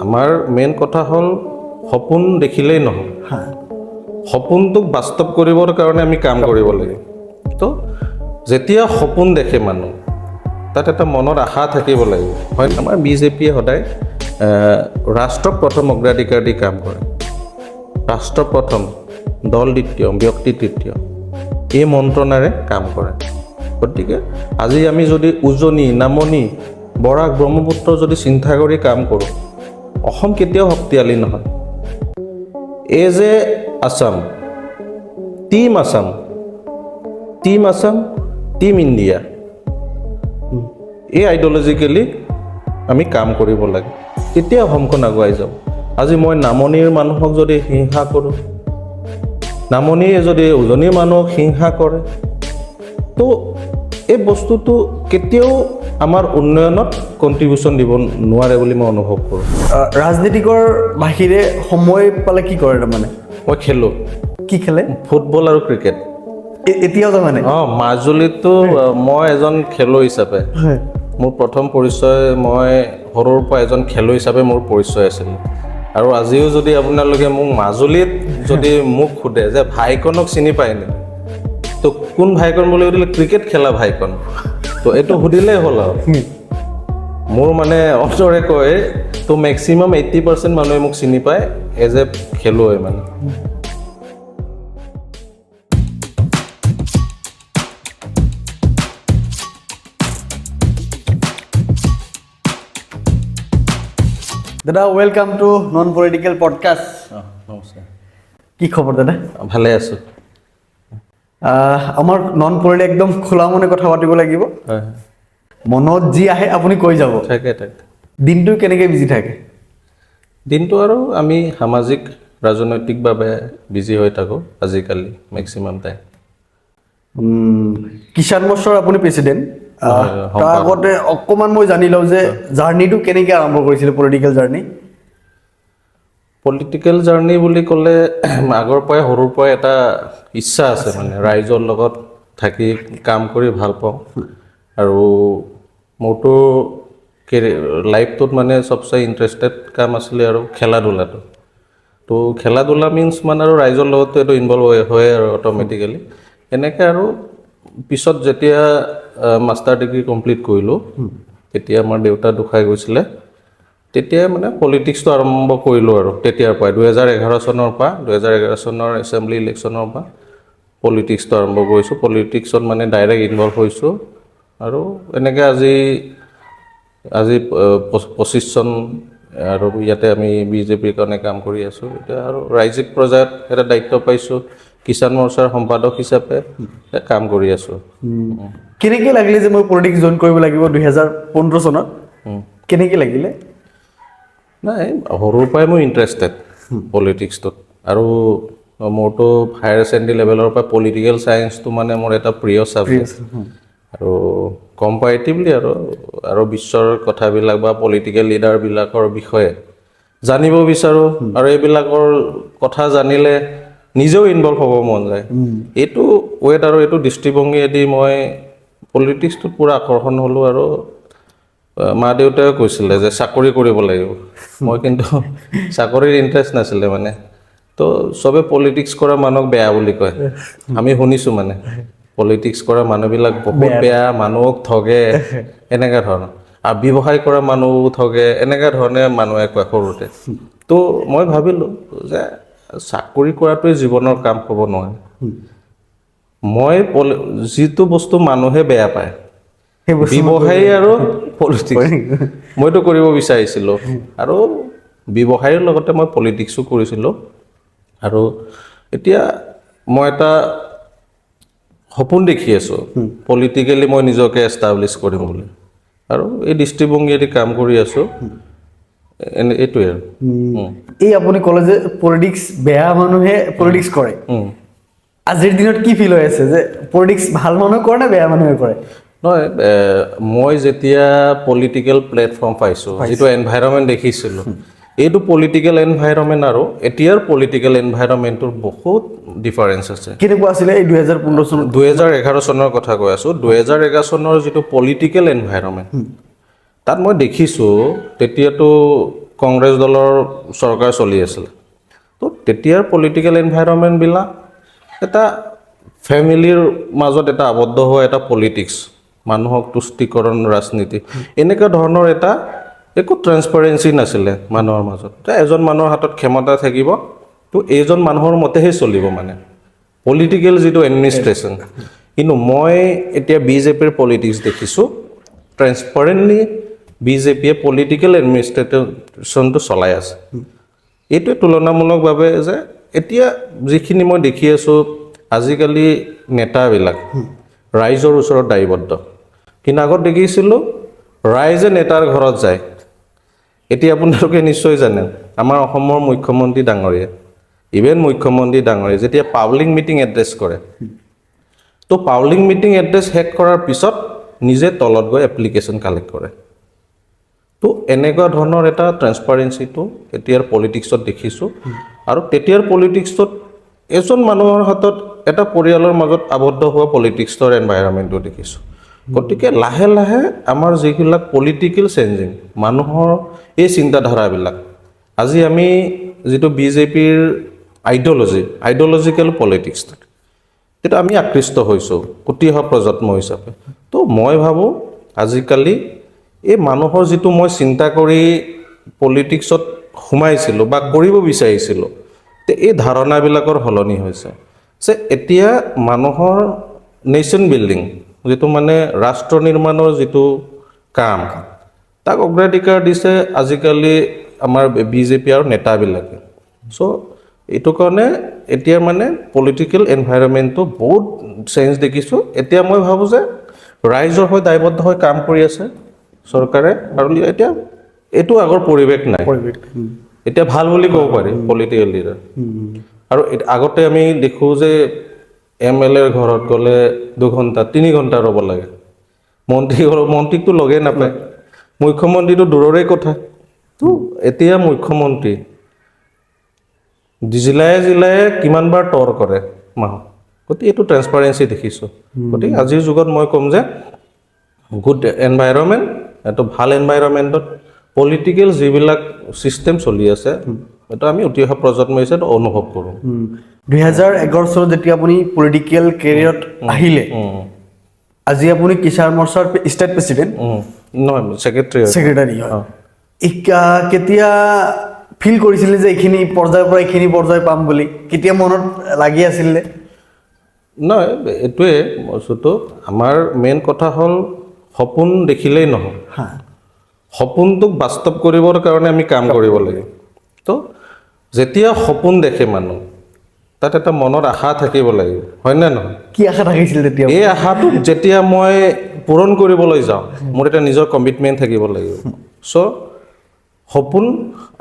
আমাৰ মেইন কথা হ'ল সপোন দেখিলেই নহয়, সপোনটোক বাস্তৱ কৰিবৰ কাৰণে আমি কাম কৰিব লাগিব। তো যেতিয়া সপোন দেখে মানুহ, তাত এটা মনত আশা থাকিব লাগিব। হয়, আমাৰ বিজেপিয়ে সদায় ৰাষ্ট্ৰক প্ৰথম অগ্ৰাধিকাৰ দি কাম কৰে। ৰাষ্ট্ৰ প্ৰথম, দল দ্বিতীয়, ব্যক্তি তৃতীয়, এই মন্ত্ৰণাৰে কাম কৰে। গতিকে আজি আমি যদি উজনি, নামনি, বৰাক, ব্ৰহ্মপুত্ৰ যদি চিন্তা কৰি কাম কৰোঁ, অসম কেতিয়াও শক্তিশালী নহয়। As a Assam, team Assam, team Assam, team India, এই আইডিঅলজিকেলি আমি কাম কৰিব লাগে, তেতিয়া অসমখন আগুৱাই যাব। আজি মই নামনিৰ মানুহক যদি হিংসা কৰোঁ, নামনিয়ে যদি উজনিৰ মানুহক হিংসা কৰে, তো এই বস্তুটো কেতিয়াও আমাৰ উন্নয়নত কণ্ট্ৰিবিউশ্যন দিব নোৱাৰে বুলি মই অনুভৱ কৰোঁ। ৰাজনীতিকৰ বাহিৰে সময় পালে কি কৰে তাৰমানে? মই খেলোঁ। কি খেলে? ফুটবল আৰু ক্ৰিকেট। এতিয়াও তাৰমানে? মাজুলীতো মই এজন খেলুৱৈ হিচাপে, মোৰ প্ৰথম পৰিচয়, মই সৰুৰ পৰা এজন খেলুৱৈ হিচাপে মোৰ পৰিচয় আছিল। আৰু আজিও যদি আপোনালোকে মোক মাজুলীত যদি মোক সোধে যে ভাইকনক চিনি পায়নে, তো কোন ভাইকন বুলি সুধিলে ক্ৰিকেট খেলা ভাইকন, তো এইটো সুধিলেই হ'ল আৰু। মোৰ মানে অন্তৰে কয়, তো মেক্সিমাম 80% মানুহে মোক চিনি পায় এজ এ খেলুৱৈ মানে। দাদা, welcome to non political podcast. নমস্কাৰ। কি খবৰ দাদা? ভালে আছোঁ। আমাৰ নন পলিটিকেল একদম খোলা মনে কথা পাতিব লাগিব। হয়, মনত যি আহে আপুনি কৈ যাব। থাকে। দিনটো কেনেকৈ বিজি থাকে? দিনটো আৰু আমি সামাজিক ৰাজনৈতিকভাৱে বিজি হৈ থাকোঁ আজিকালি মেক্সিমাম টাইম। কিষাণ মৰ্চাৰ আপুনি প্ৰেচিডেণ্ট। হয়, তাৰ আগতে অকণমান মই জানি লওঁ যে জাৰ্ণিটো কেনেকৈ আৰম্ভ কৰিছিলে, পলিটিকেল জাৰ্ণি? পলিটিকেল জাৰ্ণি বুলি ক'লে আগৰ পৰাই, সৰুৰ পৰাই এটা ইচ্ছা আছে মানে, ৰাইজৰ লগত থাকি কাম কৰি ভাল পাওঁ। আৰু মোৰতো লাইফটোত মানে চবচে ইণ্টাৰেষ্টেড কাম আছিলে আৰু খেলা ধূলাটো। তো খেলা ধূলা মিনছ মানে আৰু ৰাইজৰ লগতো এইটো ইনভল্ভ হয় আৰু অট'মেটিকেলি। এনেকৈ আৰু পিছত যেতিয়া মাষ্টাৰ ডিগ্ৰী কমপ্লিট কৰিলোঁ, তেতিয়া আমাৰ দেউতা ঢুকাই গৈছিলে, তেতিয়াই মানে পলিটিক্সটো আৰম্ভ কৰিলোঁ আৰু তেতিয়াৰ পৰাই 2011 চনৰ পৰা, 2011 চনৰ এছেম্বলি ইলেকশ্যনৰ পৰা পলিটিক্সটো আৰম্ভ কৰিছোঁ। পলিটিক্সত মানে ডাইৰেক্ট ইনভল্ভ হৈছোঁ আৰু এনেকৈ আজি 25 চন আৰু ইয়াতে আমি বিজেপিৰ কাৰণে কাম কৰি আছোঁ। এতিয়া আৰু ৰাজ্যিক পৰ্যায়ত এটা দায়িত্ব পাইছোঁ, কিষাণ মৰ্চাৰ সম্পাদক হিচাপে কাম কৰি আছোঁ। কেনেকৈ লাগিলে যে মই পলিটিক্স জইন কৰিব লাগিব 2015 চনত? কেনেকৈ লাগিলে? নাই, সৰুৰ পৰাই মই ইণ্টাৰেষ্টেড পলিটিক্সটোত। আৰু মোৰতো হায়াৰ ছেকেণ্ডেৰী লেভেলৰ পৰা পলিটিকেল ছায়েন্সটো মানে মোৰ এটা প্ৰিয় ছাবজেক্ট। আৰু কম্পাৰেটিভলি আৰু বিশ্বৰ কথাবিলাক বা পলিটিকেল লিডাৰবিলাকৰ বিষয়ে জানিব বিচাৰোঁ। আৰু এইবিলাকৰ কথা জানিলে নিজেও ইনভল্ভ হ'ব মন যায়। এইটো ৱেট আৰু এইটো দৃষ্টিভংগীয়েদি মই পলিটিক্সটোত পূৰা আকৰ্ষণ হ'লোঁ। আৰু মা দেউতাই কৈছিলে যে চাকৰি কৰিব লাগিব, মই কিন্তু চাকৰিৰ ইণ্টাৰেষ্ট নাছিলে মানে। তো চবে পলিটিক্স কৰা মানুহক বেয়া বুলি কয়, আমি শুনিছোঁ মানে পলিটিক্স কৰা মানুহবিলাক বহুত বেয়া, মানুহক ঠগে, এনেকুৱা ধৰণৰ। আৰু ব্যৱসায় কৰা মানুহো ঠগে, এনেকুৱা ধৰণে মানুহে কয় সৰুতে। তো মই ভাবিলোঁ যে চাকৰি কৰাটোৱে জীৱনৰ কাম হ'ব নোৱাৰে। মই যিটো বস্তু মানুহে বেয়া পায়, ব্যৱসায়ী আৰু পলিটিক্স, মইতো কৰিব বিচাৰিছিলোঁ। আৰু ব্যৱসায়ৰ লগতে মই পলিটিক্সো কৰিছিলোঁ। আৰু এতিয়া মই এটা সপোন দেখি আছোঁ, পলিটিকেলি মই নিজকে এষ্টাব্লিছ কৰিম বুলি। আৰু এই দৃষ্টিভংগীয়েদি কাম কৰি আছোঁ, এইটোৱে আৰু। এই আপুনি ক'লে যে পলিটিক্স বেয়া মানুহে পলিটিক্স কৰে, আজিৰ দিনত কি ফিল হৈ আছে যে পলিটিক্স ভাল মানুহে কৰে নে বেয়া মানুহে কৰে? নহয়, মই যেতিয়া পলিটিকেল প্লেটফৰ্ম পাইছোঁ, যিটো এনভাইৰনমেণ্ট দেখিছিলোঁ, এইটো পলিটিকেল এনভাইৰনমেণ্ট আৰু এতিয়াৰ পলিটিকেল এনভাইৰনমেণ্টটোৰ বহুত ডিফাৰেঞ্চ আছে। কেনেকুৱা আছিলে এই 2015 চনত? 2011 চনৰ কথা কৈ আছোঁ। 2011 চনৰ যিটো পলিটিকেল এনভাইৰনমেণ্ট, তাত মই দেখিছোঁ তেতিয়াতো কংগ্ৰেছ দলৰ চৰকাৰ চলি আছিল তো তেতিয়াৰ পলিটিকেল এনভাইৰনমেণ্টবিলাক এটা ফেমিলিৰ মাজত এটা আবদ্ধ হোৱা এটা পলিটিক্স মানুহক তুষ্টিকৰণ ৰাজনীতি এনেকুৱা ধৰণৰ এটা একো ট্ৰান্সপাৰেঞ্চি নাছিলে মানুহৰ মাজত যে এজন মানুহৰ হাতত ক্ষমতা থাকিব তো এইজন মানুহৰ মতেহে চলিব মানে পলিটিকেল যিটো এডমিনিষ্ট্ৰেশ্যন কিন্তু মই এতিয়া বিজেপিৰ পলিটিক্স দেখিছোঁ ট্ৰান্সপাৰেণ্টলি বিজেপিয়ে পলিটিকেল এডমিনিষ্ট্ৰেশ্যনটো চলাই আছে এইটোৱে তুলনামূলকভাৱে যে এতিয়া যিখিনি মই দেখি আছোঁ আজিকালি নেতাবিলাক ৰাইজৰ ওচৰত দায়বদ্ধ কিন্তু আগত দেখিছিলোঁ ৰাইজে নেতাৰ ঘৰত যায় এতিয়া আপোনালোকে নিশ্চয় জানে আমাৰ অসমৰ মুখ্যমন্ত্ৰী ডাঙৰীয়া ইভেন মুখ্যমন্ত্ৰী ডাঙৰীয়া যেতিয়া পাব্লিক মিটিং এড্ৰেছ কৰে তো পাব্লিক মিটিং এড্ৰেছ শেষ কৰাৰ পিছত নিজে তলত গৈ এপ্লিকেশ্যন কালেক্ট কৰে তো এনেকুৱা ধৰণৰ এটা ট্ৰান্সপাৰেঞ্চিটো এতিয়াৰ পলিটিক্সত দেখিছোঁ আৰু তেতিয়াৰ পলিটিক্সত এজন মানুহৰ হাতত এটা পৰিয়ালৰ মাজত আবদ্ধ হোৱা পলিটিক্সৰ এনভাইৰনমেণ্টটো দেখিছোঁ গতিকে লাহে লাহে আমাৰ যিবিলাক পলিটিকেল চেঞ্জিং মানুহৰ এই চিন্তাধাৰাবিলাক আজি আমি যিটো বিজেপিৰ আইডিঅলজিকেল পলিটিক্স সেইটো আমি আকৃষ্ট হৈছোঁ উঠি অহা প্ৰজন্ম হিচাপে তো মই ভাবোঁ আজিকালি এই মানুহৰ যিটো মই চিন্তা কৰি পলিটিক্সত সোমাইছিলোঁ বা কৰিব বিচাৰিছিলোঁ তে এই ধাৰণাবিলাকৰ সলনি হৈছে যে এতিয়া মানুহৰ নেশ্যন বিল্ডিং যিটো মানে ৰাষ্ট্ৰ নিৰ্মাণৰ যিটো কাম তাক অগ্ৰাধিকাৰ দিছে আজিকালি আমাৰ বিজেপি আৰু নেতাবিলাকে চ' এইটো কাৰণে এতিয়া মানে পলিটিকেল এনভাইৰনমেণ্টটো বহুত চেঞ্জ দেখিছোঁ এতিয়া মই ভাবোঁ যে ৰাইজৰ হৈ দায়বদ্ধ হৈ কাম কৰি আছে চৰকাৰে আৰু এতিয়া এইটো আগৰ পৰিৱেশ নাই এতিয়া ভাল বুলি ক'ব পাৰি পলিটিকেল লিডাৰ আৰু আগতে আমি দেখোঁ যে MLAৰ ঘৰত গ'লে 2 ঘণ্টা 3 ঘণ্টা ৰ'ব লাগে মন্ত্ৰীকটো লগেই নাপায় মুখ্যমন্ত্ৰীটো দূৰৰে কথা তো এতিয়া মুখ্যমন্ত্ৰী জিলায়ে জিলায়ে কিমানবাৰ টৰ কৰে মাহত গতিকে এইটো ট্ৰান্সপাৰেঞ্চি দেখিছোঁ গতিকে আজিৰ যুগত মই ক'ম যে গুড এনভাইৰনমেণ্ট এইটো ভাল এনভাইৰনমেণ্টত পলিটিকেল যিবিলাক ছিষ্টেম চলি আছে এইটো আমি উঠি অহা প্ৰজন্ম হিচাপে অনুভৱ কৰোঁ 2011 চনত যেতিয়া আপুনি পলিটিকেল কেৰিয়াৰত আহিলে আজি আপুনি কিষাণ মৰ্চাৰ ষ্টেট প্ৰেচিডেণ্ট নহয় ছেক্ৰেটাৰী হয় কেতিয়া ফিল কৰিছিলে যে এইখিনি পৰ্যায়ৰ পৰা এইখিনি পৰ্যায় পাম বুলি কেতিয়া মনত লাগি আছিলে নহয় এইটোৱে বস্তুটো আমাৰ মেইন কথা হ'ল সপোন দেখিলেই নহয় সপোনটোক বাস্তৱ কৰিবৰ কাৰণে আমি কাম কৰিব লাগে তো যেতিয়া সপোন দেখে মানুহ তাত এটা মনত আশা থাকিব লাগিব হয়নে নহয় কি আশা থাকিছিল তেতিয়া এই আশাটোক যেতিয়া মই পূৰণ কৰিবলৈ যাওঁ মোৰ এটা নিজৰ কমিটমেণ্ট থাকিব লাগিব চ' সপোন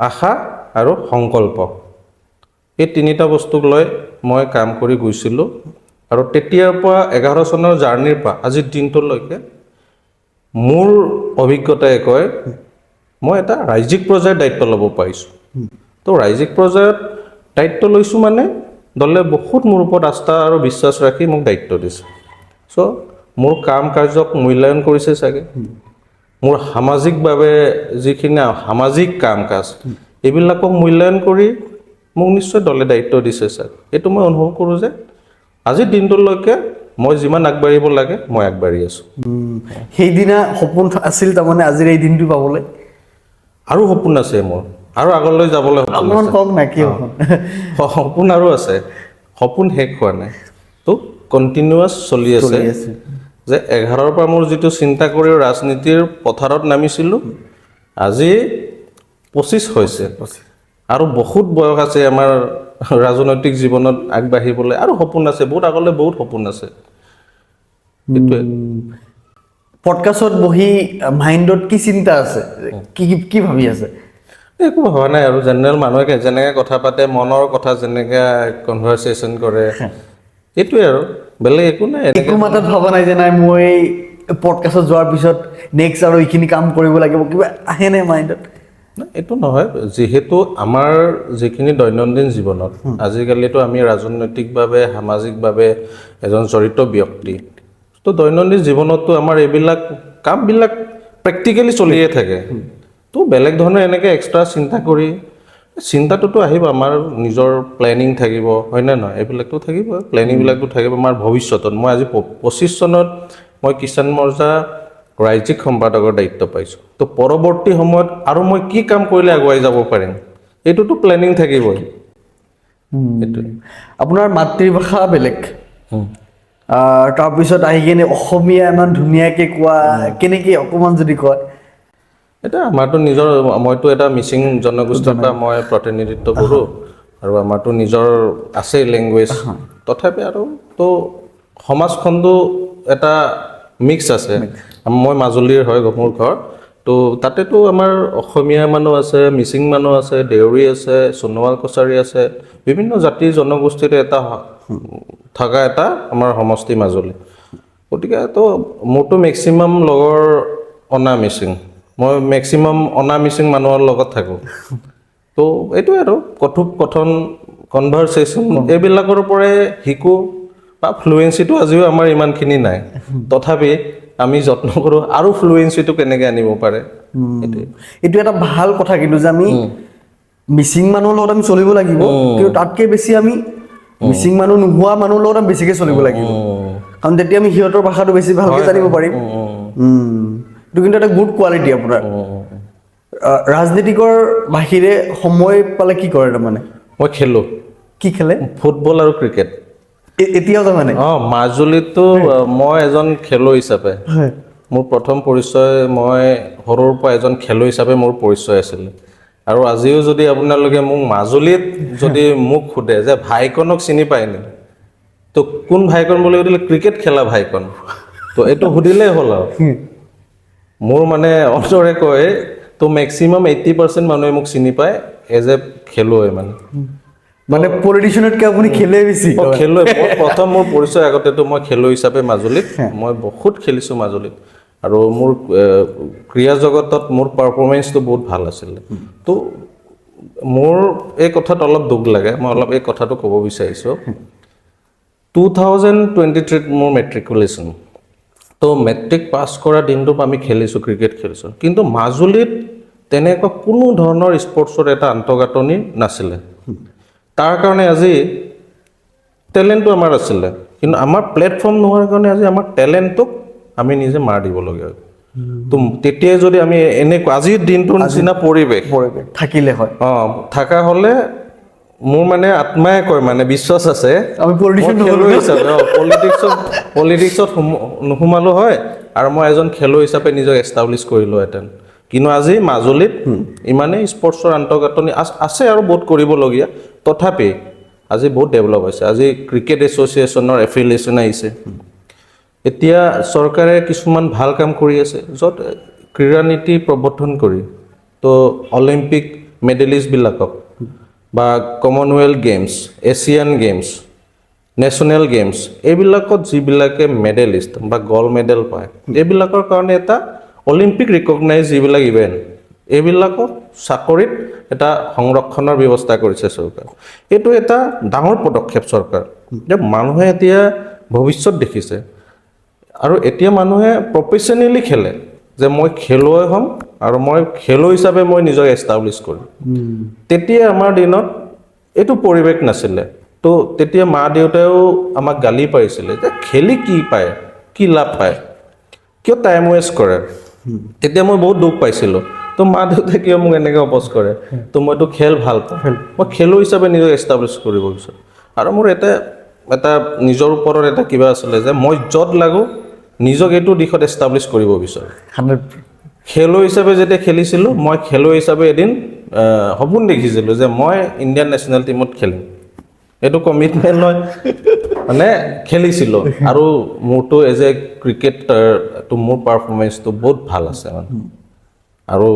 আশা আৰু সংকল্প এই তিনিটা বস্তুক লৈ মই কাম কৰি গৈছিলোঁ আৰু তেতিয়াৰ পৰা 11 চনৰ জাৰ্ণিৰ পৰা আজিৰ দিনটোলৈকে মোৰ অভিজ্ঞতাই কয় মই এটা ৰাজ্যিক পৰ্যায়ত দায়িত্ব ল'ব পাৰিছোঁ তো ৰাজ্যিক পৰ্যায়ত দায়িত্ব লৈছোঁ মানে দলে বহুত মোৰ ওপৰত আস্থা আৰু বিশ্বাস ৰাখি মোক দায়িত্ব দিছে চ' মোৰ কাম কাৰ্যক মূল্যায়ন কৰিছে চাগে মোৰ সামাজিকভাৱে যিখিনি সামাজিক কাম কাজ এইবিলাকক মূল্যায়ন কৰি মোক নিশ্চয় দলে দায়িত্ব দিছে ছাৰ এইটো মই অনুভৱ কৰোঁ যে আজিৰ দিনটোলৈকে মই যিমান আগবাঢ়িব লাগে মই আগবাঢ়ি আছোঁ সেইদিনা সপোন আছিল তাৰমানে আজিৰ এই দিনটো পাবলৈ আৰু সপোন আছে মোৰ আৰু আগলৈ যাবলৈ অকণমান কম নাই কি সপোন আৰু আছে সপোন শেষ হোৱা নাই তো কণ্টিনিউৱাছ চলি আছে যে 11ৰ পৰা মোৰ যিটো চিন্তা কৰি ৰাজনীতিৰ পথাৰত নামিছিলোঁ আজি 25 হৈছে আৰু বহুত বয়স আছে আমাৰ ৰাজনৈতিক জীৱনত আগবাঢ়িবলৈ আৰু সপোন আছে বহুত আগলৈ বহুত সপোন আছে এইটোৱে পডকাষ্টত বহি মাইণ্ডত কি চিন্তা আছে কি ভাবি আছে একো ভবা নাই আৰু জেনেৰেল মানুহে যেনেকৈ কথা পাতে মনৰ কথা যেনেকৈ কনভাৰচেশ্যন কৰে এইটোৱে আৰু বেলেগ একো নাই একো মাতাত ভবা নাই যে নাই মই পডকাষ্টত যোৱাৰ পিছত নেক্সট আৰু এইখিনি কাম কৰিব লাগিব কিবা আহে নাই মাইণ্ডত এইটো নহয় যিহেতু আমাৰ যিখিনি দৈনন্দিন জীৱনত আজিকালিতো আমি ৰাজনৈতিকভাৱে সামাজিকভাৱে এজন জড়িত ব্যক্তি তো দৈনন্দিন জীৱনততো আমাৰ এইবিলাক কামবিলাক প্ৰেক্টিকেলি চলিয়ে থাকে তো বেলেগ ধৰণে এনেকৈ এক্সট্ৰা চিন্তা কৰি চিন্তাটোতো আহিব আমাৰ নিজৰ প্লেনিং থাকিব হয়নে নহয় এইবিলাকতো থাকিব প্লেনিংবিলাকতো থাকিব আমাৰ ভৱিষ্যতত মই আজি 25 চনত মই কিষাণ মৰ্চা ৰাজ্যিক সম্পাদকৰ দায়িত্ব পাইছোঁ তো পৰৱৰ্তী সময়ত আৰু মই কি কাম কৰিলে আগুৱাই যাব পাৰিম এইটোতো প্লেনিং থাকিবই এইটোৱে আপোনাৰ মাতৃভাষা বেলেগ তাৰপিছত আহি কিনে অসমীয়া ইমান ধুনীয়াকৈ কোৱা কেনেকৈ অকণমান যদি কয় এটা আমাৰতো নিজৰ মইতো এটা মিচিং জনগোষ্ঠীৰ পৰা মই প্ৰতিনিধিত্ব কৰোঁ আৰু আমাৰতো নিজৰ আছেই লেংগুৱেজ তথাপি আৰু তো সমাজখনটো এটা মিক্স আছে মই মাজুলীৰ হয় মোৰ ঘৰ তো তাতেতো আমাৰ অসমীয়া মানুহ আছে মিচিং মানুহ আছে দেউৰী আছে সোণোৱাল কছাৰী আছে বিভিন্ন জাতি জনগোষ্ঠীৰ এটা থকা এটা আমাৰ সমষ্টি মাজুলী গতিকে তো মোৰতো মেক্সিমাম লগৰ অনা মিচিং মই মেক্সিমাম অনা মিচিং মানুহৰ লগত থাকোঁ তো এইটোৱে আৰু কথোপকথন কনভাৰচেশ্যন এইবিলাকৰ পৰাই শিকোঁ বা ফ্লুৱেঞ্চিটো আজিও আমাৰ ইমানখিনি নাই তথাপি আমি যত্ন কৰোঁ আৰু ফ্লুৱেঞ্চিটো কেনেকৈ আনিব পাৰে এইটোৱে এইটো এটা ভাল কথা কিন্তু যে আমি মিচিং মানুহৰ লগত আমি চলিব লাগিব কিন্তু তাতকৈ বেছি আমি মিচিং মানুহ নোহোৱা মানুহৰ লগত আমি বেছিকৈ চলিব লাগিব কাৰণ তেতিয়া আমি সিহঁতৰ ভাষাটো বেছি ভালকৈ জানিব পাৰিম এইটো কিন্তু এটা গুড কোৱালিটি আপোনাৰ ৰাজনীতিকৰ বাহিৰে সময় পালে কি কৰে তাৰমানে মই খেলোঁ কি খেলে ফুটবল আৰু ক্ৰিকেট এতিয়াও তাৰমানে মাজুলীতো মই এজন খেলুৱৈ হিচাপে মোৰ প্ৰথম পৰিচয় মই সৰুৰ পৰা এজন খেলুৱৈ হিচাপে মোৰ পৰিচয় আছিলে আৰু আজিও যদি আপোনালোকে মোক মাজুলীত যদি মোক সোধে যে ভাইকনক চিনি পায় নেকি তো কোন ভাইকন বুলি সুধিলে ক্ৰিকেট খেলা ভাইকন তো এইটো সুধিলেই হ'ল আৰু মোৰ মানে অন্তৰে কয় তো মেক্সিমাম 80% মানুহে মোক চিনি পায় এজ এ খেলুৱৈ মানে পলিটিচিয়ানতকৈ আপুনি খেলে বেছি খেলুৱৈ মই প্ৰথম মোৰ পৰিচয় আগতেতো মই খেলুৱৈ হিচাপে মাজুলীত মই বহুত খেলিছোঁ মাজুলীত আৰু মোৰ ক্ৰীড়া জগতত মোৰ পাৰফৰ্মেঞ্চটো বহুত ভাল আছিলে তো মোৰ এই কথাত অলপ দুখ লাগে মই অলপ এই কথাটো ক'ব বিচাৰিছোঁ 2023ত মোৰ মেট্ৰিকুলেশ্যন তো মেট্ৰিক পাছ কৰা দিনটোত আমি খেলিছোঁ ক্ৰিকেট খেলিছোঁ কিন্তু মাজুলীত তেনেকুৱা কোনো ধৰণৰ স্পৰ্টছৰ এটা আন্তঃগাঁথনি নাছিলে তাৰ কাৰণে আজি টেলেণ্টটো আমাৰ আছিলে কিন্তু আমাৰ প্লেটফৰ্ম নোহোৱাৰ কাৰণে আজি আমাৰ টেলেণ্টটোক আমি নিজে মাৰ দিবলগীয়া হয় তো তেতিয়াই যদি আমি এনেকুৱা আজিৰ দিনটোৰ নিচিনা পৰিৱেশ থাকিলে হয় থকা হ'লে মোৰ মানে আত্মাই কয় মানে বিশ্বাস আছে আমি পলিটিক্সত নোসোমালো হয় আৰু মই এজন খেলুৱৈ হিচাপে নিজক এষ্টাব্লিছ কৰিলোহেঁতেন কিন্তু আজি মাজুলীত ইমানেই স্পৰ্টছৰ আন্তঃগাঁথনি আছে আৰু বহুত কৰিবলগীয়া তথাপি আজি বহুত ডেভেলপ হৈছে আজি ক্ৰিকেট এছ'চিয়েশ্যনৰ এফিলিয়েশ্যন আহিছে এতিয়া চৰকাৰে কিছুমান ভাল কাম কৰি আছে য'ত ক্ৰীড়া নীতি প্ৰৱৰ্তন কৰি তো অলিম্পিক মেডেলিষ্টবিলাকক বা Commonwealth games Asian games national games এইবিলাকত যিবিলাকে মেডেলিষ্ট বা গ'ল্ড মেডেল পায় এইবিলাকৰ কাৰণে এটা অলিম্পিক ৰিকগনাইজ যিবিলাক ইভেণ্ট এইবিলাকক চাকৰিত এটা সংৰক্ষণৰ ব্যৱস্থা কৰিছে চৰকাৰ এইটো এটা ডাঙৰ পদক্ষেপ চৰকাৰ যে মানুহে এতিয়া ভৱিষ্যত দেখিছে আৰু এতিয়া মানুহে প্ৰফেশ্যনেলি খেলে যে মই খেলুৱৈ হ'ম আৰু মই খেলুৱৈ হিচাপে মই নিজক এষ্টাব্লিছ কৰিম তেতিয়া আমাৰ দিনত এইটো পৰিৱেশ নাছিলে তো তেতিয়া মা দেউতায়েও আমাক গালি পাৰিছিলে যে খেলি কি পায় কি লাভ পায় কিয় টাইম ৱেষ্ট কৰে তেতিয়া মই বহুত দুখ পাইছিলোঁ তো মা দেউতাই কিয় মোক এনেকৈ অপ'জ কৰে তো মইতো খেল ভাল পাওঁ মই খেলুৱৈ হিচাপে নিজক এষ্টাব্লিছ কৰিব বিচাৰোঁ আৰু মোৰ এটা নিজৰ ওপৰত এটা কিবা আছিলে যে মই য'ত লাগোঁ নিজক এইটো দিশত এষ্টাব্লিছ কৰিব বিচাৰোঁ খেলুৱৈ হিচাপে যেতিয়া খেলিছিলোঁ মই খেলুৱৈ হিচাপে এদিন সপোন দেখিছিলোঁ যে মই ইণ্ডিয়ান নেশ্যনেল টীমত খেলিম এইটো কমিটমেণ্ট হয় মানে খেলিছিলোঁ আৰু মোৰতো এজ এ ক্ৰিকেটাৰটো মোৰ পাৰফৰ্মেঞ্চটো বহুত ভাল আছে মানে আৰু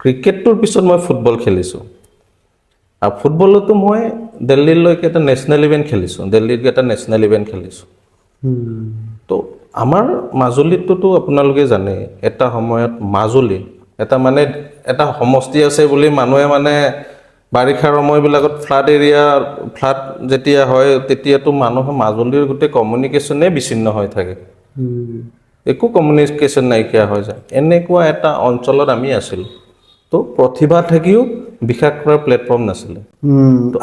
ক্ৰিকেটটোৰ পিছত মই ফুটবল খেলিছোঁ আৰু ফুটবলতো মই দিল্লীলৈকে এটা নেশ্যনেল ইভেণ্ট খেলিছোঁ দিল্লীত এটা নেশ্যনেল ইভেণ্ট খেলিছোঁ তো আমাৰ মাজুলীতটোতো আপোনালোকে জানে এটা সময়ত মাজুলী এটা মানে এটা সমষ্টি আছে বুলি মানুহে মানে বাৰিষাৰ সময়বিলাকত ফ্লাড যেতিয়া হয় তেতিয়াতো মানুহে মাজুলীৰ গোটেই কমিউনিকেশ্যনেই বিচ্ছিন্ন হৈ থাকে একো কমিউনিকেশ্যন নাইকিয়া হৈ যায় এনেকুৱা এটা অঞ্চলত আমি আছিলোঁ তো প্ৰতিভা থাকিও বিকাশ কৰাৰ প্লেটফৰ্ম নাছিলে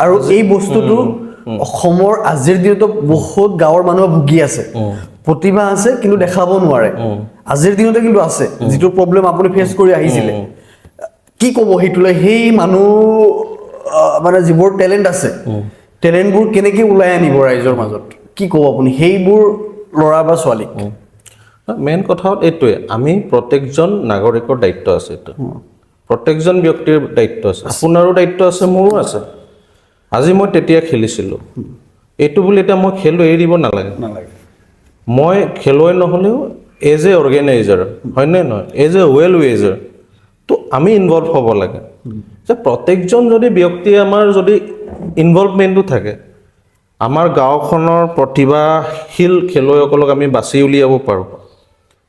আৰু এই বস্তুটো অসমৰ আজিৰ দিনতো বহুত গাঁৱৰ মানুহে ভুগি আছে প্ৰতিভা আছে কিন্তু দেখাব নোৱাৰে আজিৰ দিনতে কিন্তু আছে যিটো প্ৰব্লেম আপুনি ফেচ কৰি আহিছিলে কি ক'ব সেইটোলৈ সেই মানুহ মানে যিবোৰ টেলেণ্ট আছে টেলেণ্টবোৰ কেনেকৈ ওলাই আনিব ৰাইজৰ মাজত কি ক'ব আপুনি সেইবোৰ ল'ৰা বা ছোৱালীক মেইন কথা হ'ল এইটোৱে আমি প্ৰত্যেকজন নাগৰিকৰ দায়িত্ব আছে এইটো প্ৰত্যেকজন ব্যক্তিৰ দায়িত্ব আছে আপোনাৰো দায়িত্ব আছে মোৰো আছে আজি মই তেতিয়া খেলিছিলোঁ এইটো বুলি এতিয়া মই খেলো এৰি দিব নালাগে মই খেলুৱৈ নহ'লেও এজ এ অৰ্গেনাইজাৰ হয়নে নহয় এজ এ ৱেল ৱেজাৰ তো আমি ইনভলভ হ'ব লাগে যে প্ৰত্যেকজন যদি ব্যক্তিয়ে আমাৰ যদি ইনভলভমেণ্টটো থাকে আমাৰ গাঁওখনৰ প্ৰতিভাশীল খেলুৱৈসকলক আমি বাছি উলিয়াব পাৰোঁ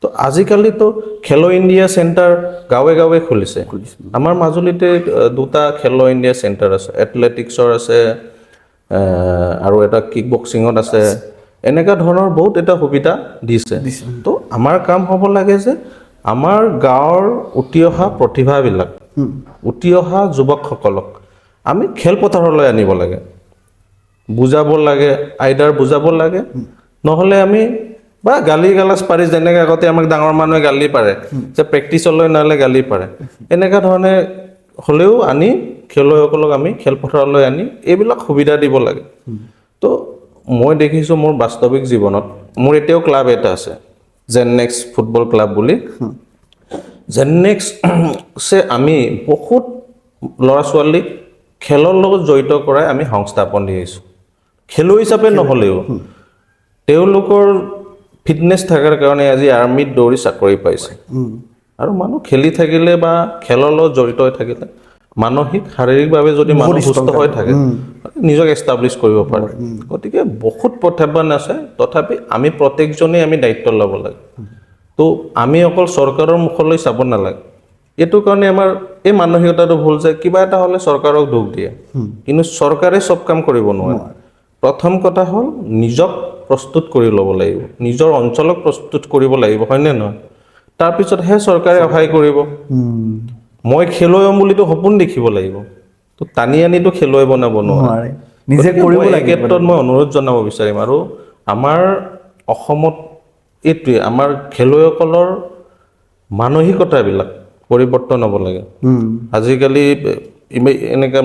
তো আজিকালিতো খেলো ইণ্ডিয়া চেণ্টাৰ গাঁৱে গাঁৱে খুলিছে আমাৰ মাজুলীতে দুটা খেলো ইণ্ডিয়া চেণ্টাৰ আছে এথলেটিক্সৰ আছে আৰু এটা কিক বক্সিঙত আছে এনেকুৱা ধৰণৰ বহুত এটা সুবিধা দিছে তো আমাৰ কাম হ'ব লাগে যে আমাৰ গাঁৱৰ উঠি অহা প্ৰতিভাবিলাক উঠি অহা যুৱকসকলক আমি খেলপথাৰলৈ আনিব লাগে বুজাব লাগে আইডাৰ বুজাব লাগে নহ'লে আমি বা গালি গালাজ পাৰি যেনেকৈ আগতে আমাক ডাঙৰ মানুহে গালি পাৰে যে প্ৰেক্টিচলৈ নহ'লে গালি পাৰে এনেকুৱা ধৰণে হ'লেও আনি খেলুৱৈসকলক আমি খেলপথাৰলৈ আনি এইবিলাক সুবিধা দিব লাগে তো মই দেখিছোঁ মোৰ বাস্তৱিক জীৱনত মোৰ এতিয়াও ক্লাব এটা আছে জেননেক্স ফুটবল ক্লাব বুলি জেননেক্সে আমি বহুত ল'ৰা ছোৱালীক খেলৰ লগত জড়িত কৰাই আমি সংস্থাপন দি আহিছোঁ খেলুৱৈ হিচাপে নহ'লেও তেওঁলোকৰ ফিটনেছ থকাৰ কাৰণে আজি আৰ্মিত দৌৰি চাকৰি পাইছে আৰু মানুহ খেলি থাকিলে বা খেলৰ লগত জড়িত হৈ থাকিলে মানসিক শাৰীৰিকভাৱে যদি মানুহ সুস্থ হৈ থাকে নিজক এষ্টাব্লিছ কৰিব পাৰে গতিকে বহুত প্ৰত্যাহ্বান আছে তথাপি আমি প্ৰত্যেকজনেই আমি দায়িত্ব ল'ব লাগে তো আমি অকল চৰকাৰৰ মুখলৈ চাব নালাগে এইটো কাৰণে আমাৰ এই মানসিকতাটো ভুল যে কিবা এটা হ'লে চৰকাৰক দুখ দিয়ে কিন্তু চৰকাৰে চব কাম কৰিব নোৱাৰে প্ৰথম কথা হ'ল নিজক প্ৰস্তুত কৰি ল'ব লাগিব নিজৰ অঞ্চলক প্ৰস্তুত কৰিব লাগিব হয়নে নহয় তাৰপিছতহে চৰকাৰে সহায় কৰিব মই খেলুৱৈ হ'ম বুলিতো সপোন দেখিব লাগিব তো টানি আনিতো খেলুৱৈ বনাব নোৱাৰে নিজে কৰিব এই লাগিব ক্ষেত্ৰত মই অনুৰোধ জনাব বিচাৰিম আৰু আমাৰ অসমত এইটোৱে আমাৰ খেলুৱৈসকলৰ মানসিকতাবিলাক পৰিৱৰ্তন হ'ব লাগে আজিকালি এনেকুৱা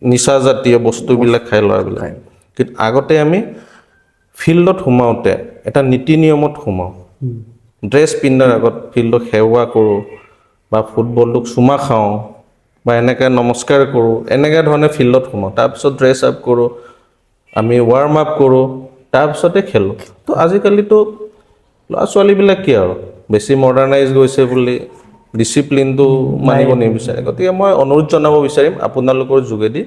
নিচাজাতীয় বস্তুবিলাক খাই ল'ৰাবিলাক কিন্তু আগতে আমি ফিল্ডত সোমাওঁতে এটা নীতি নিয়মত সোমাওঁ ড্ৰেছ পিন্ধাৰ আগত ফিল্ডক সেৱা কৰোঁ বা ফুটবলটোক চুমা খাওঁ বা এনেকৈ নমস্কাৰ কৰোঁ এনেকৈ ধৰণে ফিল্ডত সোমাওঁ তাৰপিছত ড্ৰেছ আপ কৰোঁ আমি ৱাৰ্ম আপ কৰোঁ তাৰপিছতে খেলোঁ তো আজিকালিতো ল'ৰা ছোৱালীবিলাক কি আৰু বেছি মডাৰ্ণাইজ গৈছে বুলি ডিচিপ্লিনটো মানিব নিবিচাৰে গতিকে মই অনুৰোধ জনাব বিচাৰিম আপোনালোকৰ যোগেদি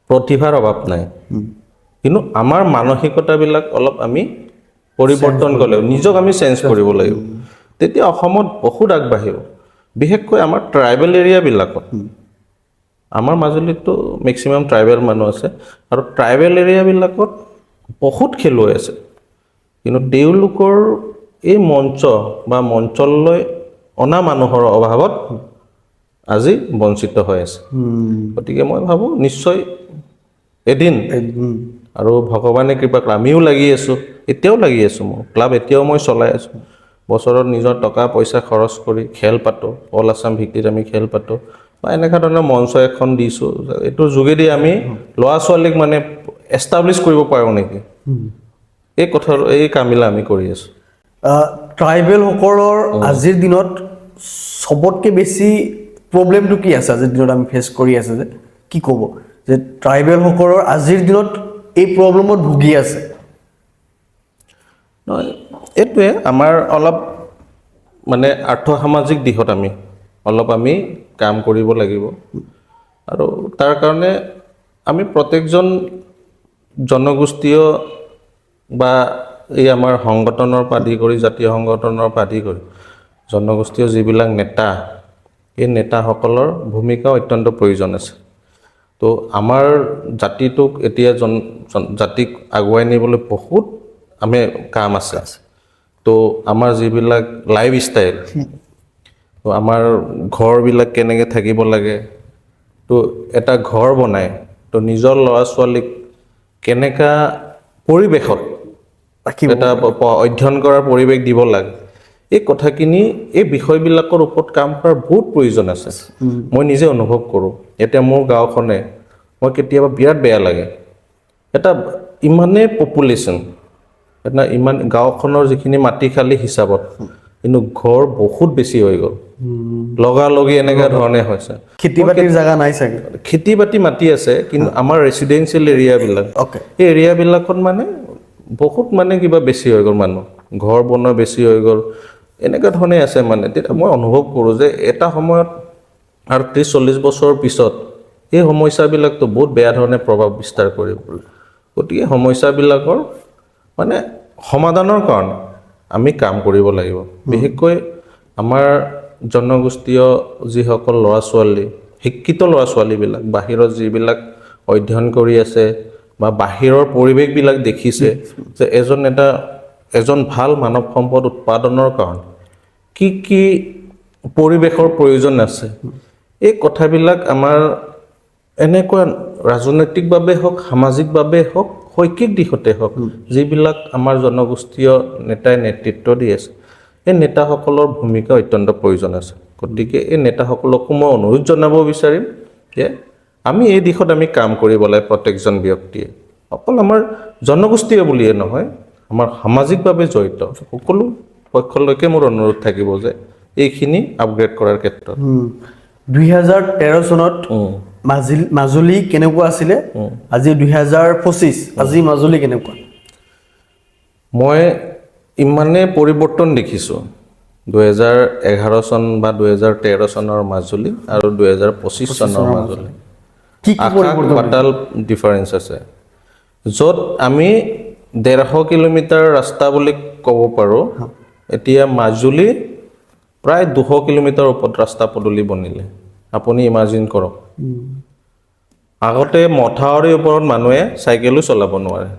প্ৰতিভাৰ অভাৱ নাই কিন্তু আমাৰ মানসিকতাবিলাক অলপ আমি পৰিৱৰ্তন কৰিব লাগিব নিজক আমি চেঞ্জ কৰিব লাগিব তেতিয়া অসমত বহুত আগবাঢ়িব বিশেষকৈ আমাৰ ট্ৰাইবেল এৰিয়াবিলাকত আমাৰ মাজুলীততো মেক্সিমাম ট্ৰাইবেল মানুহ আছে আৰু ট্ৰাইবেল এৰিয়াবিলাকত বহুত খেলুৱৈ আছে কিন্তু তেওঁলোকৰ এই মঞ্চ বা মঞ্চলৈ অনা মানুহৰ অভাৱত আজি বঞ্চিত হৈ আছে গতিকে মই ভাবোঁ নিশ্চয় এদিন আৰু ভগৱানে কৃপা কৰি আমিও লাগি আছোঁ এতিয়াও লাগি আছোঁ মোৰ ক্লাব এতিয়াও মই চলাই আছোঁ বছৰত নিজৰ টকা পইচা খৰচ কৰি খেল পাতোঁ অল আছাম ভিত্তিত আমি খেল পাতোঁ বা এনেকুৱা ধৰণৰ মঞ্চ এখন দিছোঁ এইটোৰ যোগেদি আমি ল'ৰা ছোৱালীক মানে এষ্টাব্লিছ কৰিব পাৰোঁ নেকি এই কথা এই কামবিলাক আমি কৰি আছোঁ ট্ৰাইবেলসকলৰ আজিৰ দিনত চবতকৈ বেছি প্ৰব্লেমটো কি আছে আজিৰ দিনত আমি ফেচ কৰি আছে যে কি ক'ব যে ট্ৰাইবেলসকলৰ আজিৰ দিনত এই প্ৰব্লেমত ভুগি আছে নহয় এইটোৱে আমাৰ অলপ মানে আৰ্থসামাজিক দিশত আমি অলপ আমি কাম কৰিব লাগিব আৰু তাৰ কাৰণে আমি প্ৰত্যেকজন জনগোষ্ঠীয় বা এই আমাৰ সংগঠনৰ পৰা আদি কৰি জাতীয় সংগঠনৰ পৰা আদি কৰি জনগোষ্ঠীয় যিবিলাক নেতা এই নেতাসকলৰ ভূমিকা অত্যন্ত প্ৰয়োজন আছে তো আমাৰ জাতিটোক এতিয়া জাতিক আগুৱাই নিবলৈ বহুত আমি কাম আছে তো আমাৰ যিবিলাক লাইফ ষ্টাইল তো আমাৰ ঘৰবিলাক কেনেকৈ থাকিব লাগে, তো এটা ঘৰ বনাই তো নিজৰ ল'ৰা ছোৱালীক কেনেকা পৰিৱেশত ৰাখিব এটা অধ্যয়ন কৰাৰ পৰিৱেশ দিব লাগে, এই কথাখিনি এই বিষয়বিলাকৰ ওপৰত কাম কৰাৰ বহুত প্ৰয়োজন আছে। মই নিজে অনুভৱ কৰোঁ। এতিয়া মোৰ গাঁওখনে মই কেতিয়াবা বিৰাট বেয়া লাগে, এটা ইমানেই পপুলেশ্যন, এটা ইমান গাঁওখনৰ যিখিনি মাটিশালী হিচাপত কিন্তু ঘৰ বহুত বেছি হৈ গ'ল, লগালগি এনেকুৱা ধৰণে হৈছে। খেতি বাতিৰ জাগা নাই চাগে। খেতি বাতি মাটি আছে কিন্তু আমাৰ ৰেচিডেঞ্চিয়েল এৰিয়াবিলাক, অ'কে। এই এৰিয়াবিলাকত মানে বহুত মানে কিবা বেছি হৈ গ'ল, মানুহ ঘৰ বনোৱা বেছি হৈ গ'ল, এনেকুৱা ধৰণে আছে মানে। তেতিয়া মই অনুভৱ কৰোঁ যে এটা সময়ত আৰু 30-40 বছৰৰ পিছত এই সমস্যাবিলাকতো বহুত বেয়া ধৰণে প্ৰভাৱ বিস্তাৰ কৰিব। গতিকে সমস্যাবিলাকৰ মানে সমাধানৰ কাৰণে আমি কাম কৰিব লাগিব। বিশেষকৈ আমাৰ জনগোষ্ঠীয় যিসকল ল'ৰা ছোৱালী, শিক্ষিত ল'ৰা ছোৱালীবিলাক বাহিৰত যিবিলাক অধ্যয়ন কৰি আছে বা বাহিৰৰ পৰিৱেশবিলাক দেখিছে যে এজন ভাল মানৱ সম্পদ উৎপাদনৰ কাৰণে কি কি পৰিৱেশৰ প্ৰয়োজন আছে, এই কথাবিলাক আমাৰ এনেকুৱা ৰাজনৈতিকভাৱে হওক, সামাজিকভাৱে হওক, শৈক্ষিক দিশতে হওক, যিবিলাক আমাৰ জনগোষ্ঠীয় নেতাই নেতৃত্ব দি আছে, এই নেতাসকলৰ ভূমিকা অত্যন্ত প্ৰয়োজন আছে। গতিকে এই নেতাসকলকো মই অনুৰোধ জনাব বিচাৰিম যে আমি এই দিশত আমি কাম কৰিব লাগে, প্ৰত্যেকজন ব্যক্তিয়ে, অকল আমাৰ জনগোষ্ঠীয় বুলিয়ে নহয়, আমাৰ সামাজিকভাৱে জড়িত সকলো পক্ষলৈকে মোৰ অনুৰোধ থাকিব যে এইখিনি আপগ্ৰেড কৰাৰ ক্ষেত্ৰত। 2013 চনত মাজুলী কেনেকুৱা আছিলে, আজি 2025 আজি মাজুলী কেনেকুৱা? মই ইমানেই পৰিৱৰ্তন দেখিছোঁ 2011 চন বা 2013 চনৰ মাজুলী আৰু 2025 চনৰ মাজুলী। কি কি আকাশ পৰিৱৰ্তন? পাতাল ডিফাৰেঞ্চ আছে। য'ত আমি 150 কিলোমিটাৰ ৰাস্তা বুলি ক'ব পাৰোঁ, এতিয়া মাজুলী প্ৰায় 200 কিলোমিটাৰ ওপৰত ৰাস্তা পদূলি বনিলে। আপুনি ইমাজিন কৰক, আগতে মথাউৰিৰ ওপৰত মানুহে চাইকেলো চলাব নোৱাৰে,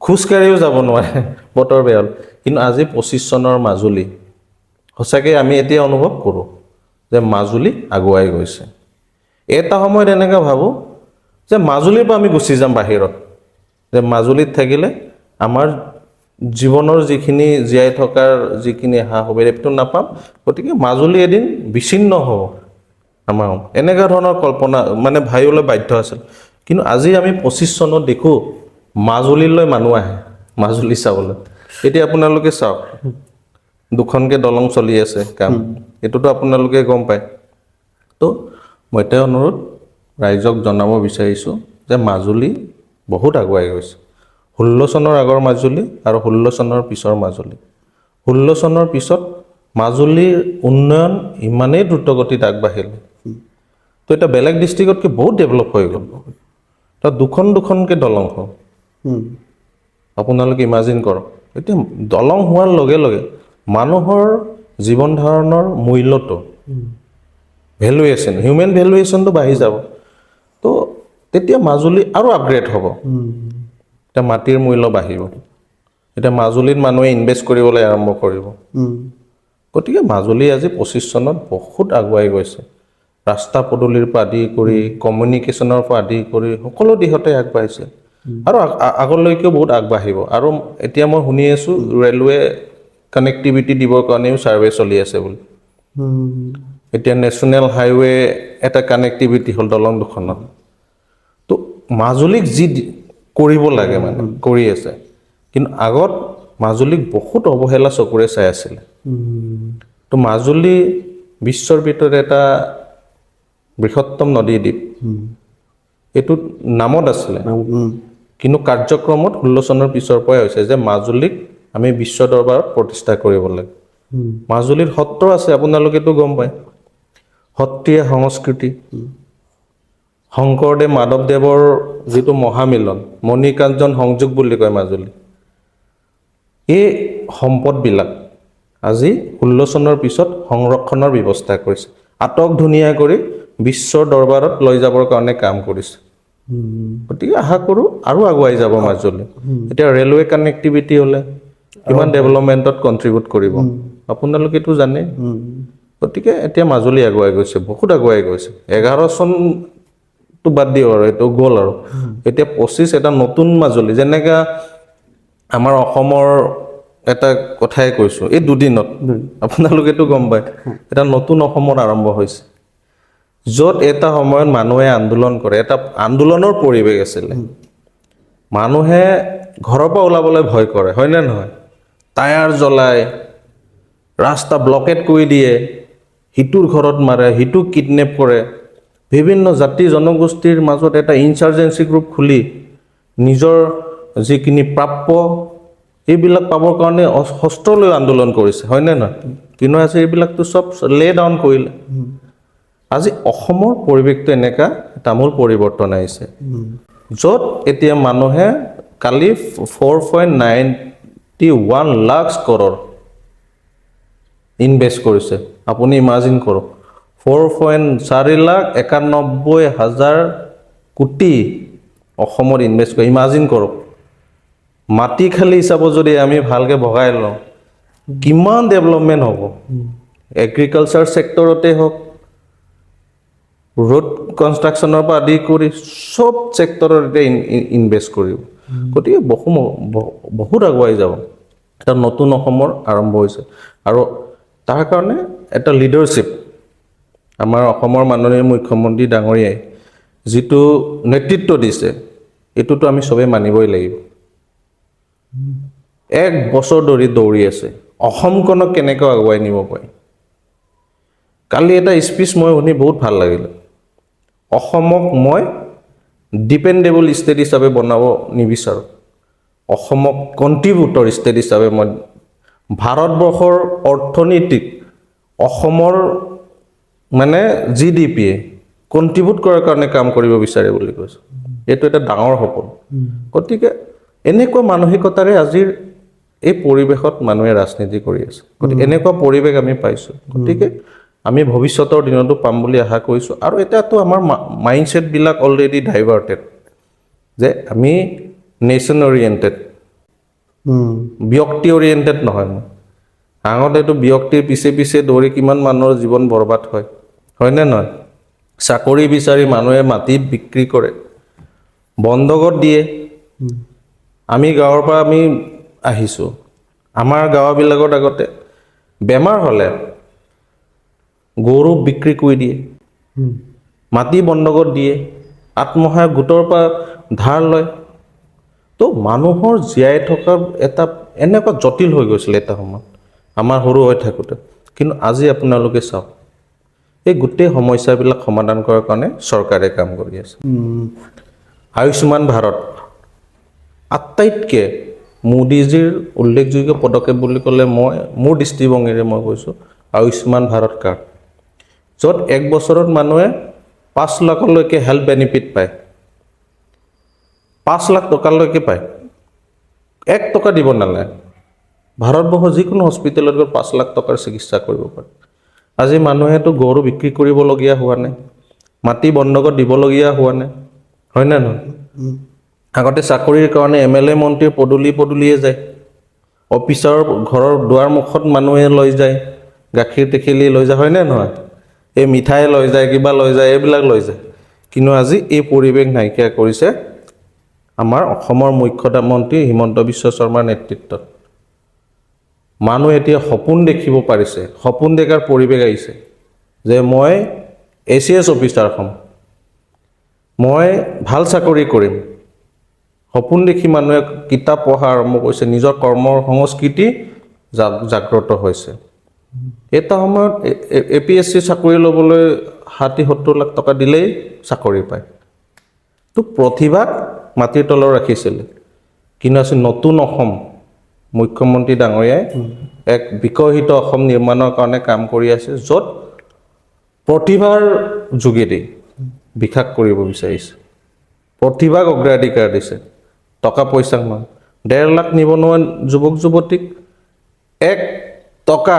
খোজকাঢ়িও যাব নোৱাৰে, বতৰ বেয়া হ'ল। কিন্তু আজি 25 চনৰ মাজুলী সঁচাকৈ আমি এতিয়া অনুভৱ কৰোঁ যে মাজুলী আগুৱাই গৈছে। এটা সময়ত এনেকৈ ভাবোঁ যে মাজুলীৰ পৰা আমি গুচি যাম বাহিৰত, যে মাজুলীত থাকিলে আমাৰ জীৱনৰ যিখিনি জীয়াই থকাৰ যিখিনি সা সুবিধা সেইটো নাপাম, গতিকে মাজুলী এদিন বিচ্ছিন্ন হ'ব আমাৰ, এনেকুৱা ধৰণৰ কল্পনা মানে ভাবিবলৈ বাধ্য আছিল। কিন্তু আজি আমি 25 চনত দেখোঁ মাজুলীলৈ মানুহ আহে মাজুলী চাবলৈ। এতিয়া আপোনালোকে চাওক, দুখনকৈ দলং চলি আছে কাম, এইটোতো আপোনালোকে গম পায়। তো মই এতিয়া অনুৰোধ ৰাইজক জনাব বিচাৰিছোঁ যে মাজুলী বহুত আগুৱাই গৈছে। 16 চনৰ আগৰ মাজুলী আৰু 16 চনৰ পিছৰ মাজুলী, 16 চনৰ পিছত মাজুলীৰ উন্নয়ন ইমানেই দ্ৰুতগতিত আগবাঢ়িল, তো এটা বেলেগ ডিষ্ট্ৰিক্টতকৈ বহুত ডেভেলপ হৈ গ'ল। তাত দুখনকৈ দলং হ'ল, আপোনালোকে ইমাজিন কৰক। এতিয়া দলং হোৱাৰ লগে লগে মানুহৰ জীৱন ধাৰণৰ মূল্যটো, ভেলুৱেশ্যন, হিউমেন ভেলুৱেশ্যনটো বাঢ়ি যাব। তো তেতিয়া মাজুলী আৰু আপগ্ৰেড হ'ব। এতিয়া মাটিৰ মূল্য বাঢ়িব, এতিয়া মাজুলীত মানুহে ইনভেষ্ট কৰিবলৈ আৰম্ভ কৰিব। গতিকে মাজুলী আজি 25 চনত বহুত আগুৱাই গৈছে। ৰাস্তা পদূলিৰ পৰা আদি কৰি, কমিউনিকেশ্যনৰ পৰা আদি কৰি সকলো দিশতে আগবাঢ়িছে আৰু আগলৈকেও বহুত আগবাঢ়িব। আৰু এতিয়া মই শুনি আছোঁ ৰেলৱে কানেক্টিভিটি দিবৰ কাৰণেও ছাৰ্ভে চলি আছে বুলি। এতিয়া নেশ্যনেল হাইৱে এটা কানেক্টিভিটি হ'ল দলং দুখনত। তো মাজুলীক যি কৰিব লাগে মানে কৰি আছে, কিন্তু আগত মাজুলীক বহুত অৱহেলা চকুৰে চাই আছিলে। তো মাজুলী বিশ্বৰ ভিতৰত এটা বৃহত্তম নদীদ্বীপ, এইটো নামত আছিলে, কিন্তু কাৰ্যক্ৰমত 16 চনৰ পিছৰ পৰাই হৈছে যে মাজুলীক আমি বিশ্ব দৰবাৰত প্ৰতিষ্ঠা কৰিব লাগে। মাজুলীত সত্ৰ আছে, আপোনালোকেতো গম পায়, সত্ৰীয়া সংস্কৃতি, শংকৰদেৱ মাধৱদেৱৰ যিটো মহামিলন, মণিকাঞ্জন সংযোগ বুলি কয় মাজুলী, এই সম্পদবিলাক আজি 16 চনৰ পিছত সংৰক্ষণৰ ব্যৱস্থা কৰিছে, আটক ধুনীয়া কৰি বিশ্বৰ দৰবাৰত লৈ যাবৰ কাৰণে কাম কৰিছে। গতিকে আশা কৰোঁ আৰু আগুৱাই যাব মাজুলী। এতিয়া ৰেলৱে কানেক্টিভিটি হ'লে কিমান ডেভেলপমেণ্টত কণ্ট্ৰিবিউট কৰিব আপোনালোকেতো জানে। গতিকে এতিয়া মাজুলী আগুৱাই গৈছে, বহুত আগুৱাই গৈছে। 11 চনটো বাদ দিওঁ আৰু এইটো গ'ল আৰু এতিয়া 25 এটা নতুন মাজুলী, যেনেকা আমাৰ অসমৰ এটা কথাই কৈছোঁ, এই দুদিনত আপোনালোকেতো গম পায়, এটা নতুন অসমত আৰম্ভ হৈছে, য'ত এটা সময়ত মানুহে আন্দোলন কৰে, এটা আন্দোলনৰ পৰিৱেশ আছিলে। মানুহে ঘৰৰ পৰা ওলাবলৈ ভয় কৰে, হয়নে নহয়? টায়াৰ জ্বলায়, ৰাস্তা ব্লকেট কৰি দিয়ে, সিটোৰ ঘৰত মাৰে, সিটোক কিডনেপ কৰে, বিভিন্ন জাতি জনগোষ্ঠীৰ মাজত এটা ইনচাৰ্জেঞ্চি গ্ৰুপ খুলি নিজৰ যিখিনি প্ৰাপ্য এইবিলাক পাবৰ কাৰণে শস্ত্ৰ লৈ আন্দোলন কৰিছে, হয়নে নহয়? কিন্তু আজি এইবিলাকতো চব লে ডাউন কৰিলে। আজি অসমৰ পৰিৱেশটো এনেকা তামোল পৰিৱৰ্তন আহিছে, য'ত এতিয়া মানুহে কালি 4.91 লাখ কৰ'ৰ ইনভেষ্ট কৰিছে। আপুনি ইমাজিন কৰক, 4.491,000 কোটি অসমত ইনভেষ্ট কৰি, ইমাজিন কৰক। মাটি খালি হিচাপত যদি আমি ভালকৈ ভগাই লওঁ, কিমান ডেভেলপমেণ্ট হ'ব। এগ্ৰিকালচাৰ ছেক্টৰতে হওক, ৰোড কনষ্ট্ৰাকশ্যনৰ পৰা আদি কৰি চব ছেক্টৰত এতিয়া ইনভেষ্ট কৰিব। গতিকে বহুত আগুৱাই যাব। এটা নতুন অসমৰ আৰম্ভ হৈছে আৰু তাৰ কাৰণে এটা লিডাৰশ্বিপ, আমাৰ অসমৰ মাননীয় মুখ্যমন্ত্ৰী ডাঙৰীয়াই যিটো নেতৃত্ব দিছে, এইটোতো আমি চবেই মানিবই লাগিব। 1 বছৰ ধৰি দৌৰি আছে, অসমখনক কেনেকৈ আগুৱাই নিব পাৰি। কালি এটা স্পীচ মই শুনি বহুত ভাল লাগিলে। অসমক মই ডিপেণ্ডেবল ষ্টেট হিচাপে বনাব নিবিচাৰোঁ, অসমক কণ্ট্ৰিবিউটৰ ষ্টেট হিচাপে মই ভাৰতবৰ্ষৰ অৰ্থনীতিক অসমৰ মানে GDP-য়ে কণ্ট্ৰিবিউট কৰাৰ কাৰণে কাম কৰিব বিচাৰে বুলি কৈছে। এইটো এটা ডাঙৰ সপোন। গতিকে এনেকুৱা মানসিকতাৰে আজিৰ এই পৰিৱেশত মানুহে ৰাজনীতি কৰি আছে। গতিকে এনেকুৱা পৰিৱেশ আমি পাইছোঁ। গতিকে আমি ভৱিষ্যতৰ দিনতো পাম বুলি আশা কৰিছোঁ। আৰু এতিয়াতো আমাৰ মাইণ্ডছেটবিলাক অলৰেডি ডাইভাৰ্টেড, যে আমি নেশ্যন অৰিয়েণ্টেড, ব্যক্তি অৰিয়েণ্টেড নহয়। আগতেতো ব্যক্তিৰ পিছে পিছে দৌৰি কিমান মানুহৰ জীৱন বৰবাদ হয়, হয়নে নহয়? চাকৰি বিচাৰি মানুহে মাটি বিক্ৰী কৰে, বন্ধকত দিয়ে। আমি গাঁৱৰ পৰা আমি আহিছোঁ, আমাৰ গাঁওবিলাকত আগতে বেমাৰ হ'লে গৰু বিক্ৰী কৰি দিয়ে, মাটি বন্ধকত দিয়ে, আত্মসহায়ক গোটৰ পৰা ধাৰ লয়। তো মানুহৰ জীয়াই থকাৰ এটা এনেকুৱা জটিল হৈ গৈছিলে এটা সময়ত আমাৰ সৰু হৈ থাকোঁতে। কিন্তু আজি আপোনালোকে চাওক, এই গোটেই সমস্যাবিলাক সমাধান কৰাৰ কাৰণে চৰকাৰে কাম কৰি আছে। আয়ুষ্মান ভাৰত আটাইতকৈ মোদীজীৰ উল্লেখযোগ্য পদক্ষেপ বুলি ক'লে মোৰ দৃষ্টিভংগীৰে মই কৈছোঁ আয়ুষ্মান ভাৰত কাৰ্ড, য'ত 1 বছৰত মানুহে 5 লাখলৈকে হেল্থ বেনিফিট পায়, 5 লাখ টকালৈকে পায়, 1 টকা দিব নালাগে। ভাৰতবৰ্ষৰ যিকোনো হস্পিটেলত গৈ 5 লাখ টকাৰ চিকিৎসা কৰিব পাৰে। আজি মানুহেতো গৰু বিক্ৰী কৰিবলগীয়া হোৱা নাই, মাটি বন্ধকত দিবলগীয়া হোৱা নাই, হয়নে নহয়? আগতে চাকৰিৰ কাৰণে MLA মন্ত্ৰীৰ পদূলিয়ে যায়, অফিচাৰৰ ঘৰৰ দুৱাৰ মুখত মানুহে লৈ যায়, গাখীৰ টেকেলি লৈ যায়, হয়নে নহয়? এই মিঠাই লৈ যায়, কিবা লৈ যায়, এইবিলাক লৈ যায়। কিন্তু আজি এই পৰিৱেশ নাইকিয়া কৰিছে আমাৰ অসমৰ মুখ্যমন্ত্ৰী হিমন্ত বিশ্ব শৰ্মাৰ নেতৃত্বত। মানুহ এতিয়া সপোন দেখিব পাৰিছে, সপোন দেখাৰ পৰিৱেশ আহিছে, যে মই ACS অফিচাৰ হ'ম, মই ভাল চাকৰি কৰিম। সপোন দেখি মানুহে কিতাপ পঢ়া আৰম্ভ কৰিছে, নিজৰ কৰ্মৰ সংস্কৃতি জাগ্ৰত হৈছে। এটা সময়ত APSC চাকৰি ল'বলৈ 60-70 লাখ টকা দিলেই চাকৰি পায়। তো প্ৰতিভাক মাটিৰ তলত ৰাখিছিলে। কিন্তু আজি নতুন অসম মুখ্যমন্ত্ৰী ডাঙৰীয়াই এক বিকশিত অসম নিৰ্মাণৰ কাৰণে কাম কৰি আছে, য'ত প্ৰতিভাৰ যোগেদি বিকাশ কৰিব বিচাৰিছে, প্ৰতিভাক অগ্ৰাধিকাৰ দিছে, টকা পইচা নহয়। 1.5 লাখ নিবনুৱা যুৱক যুৱতীক 1 টকা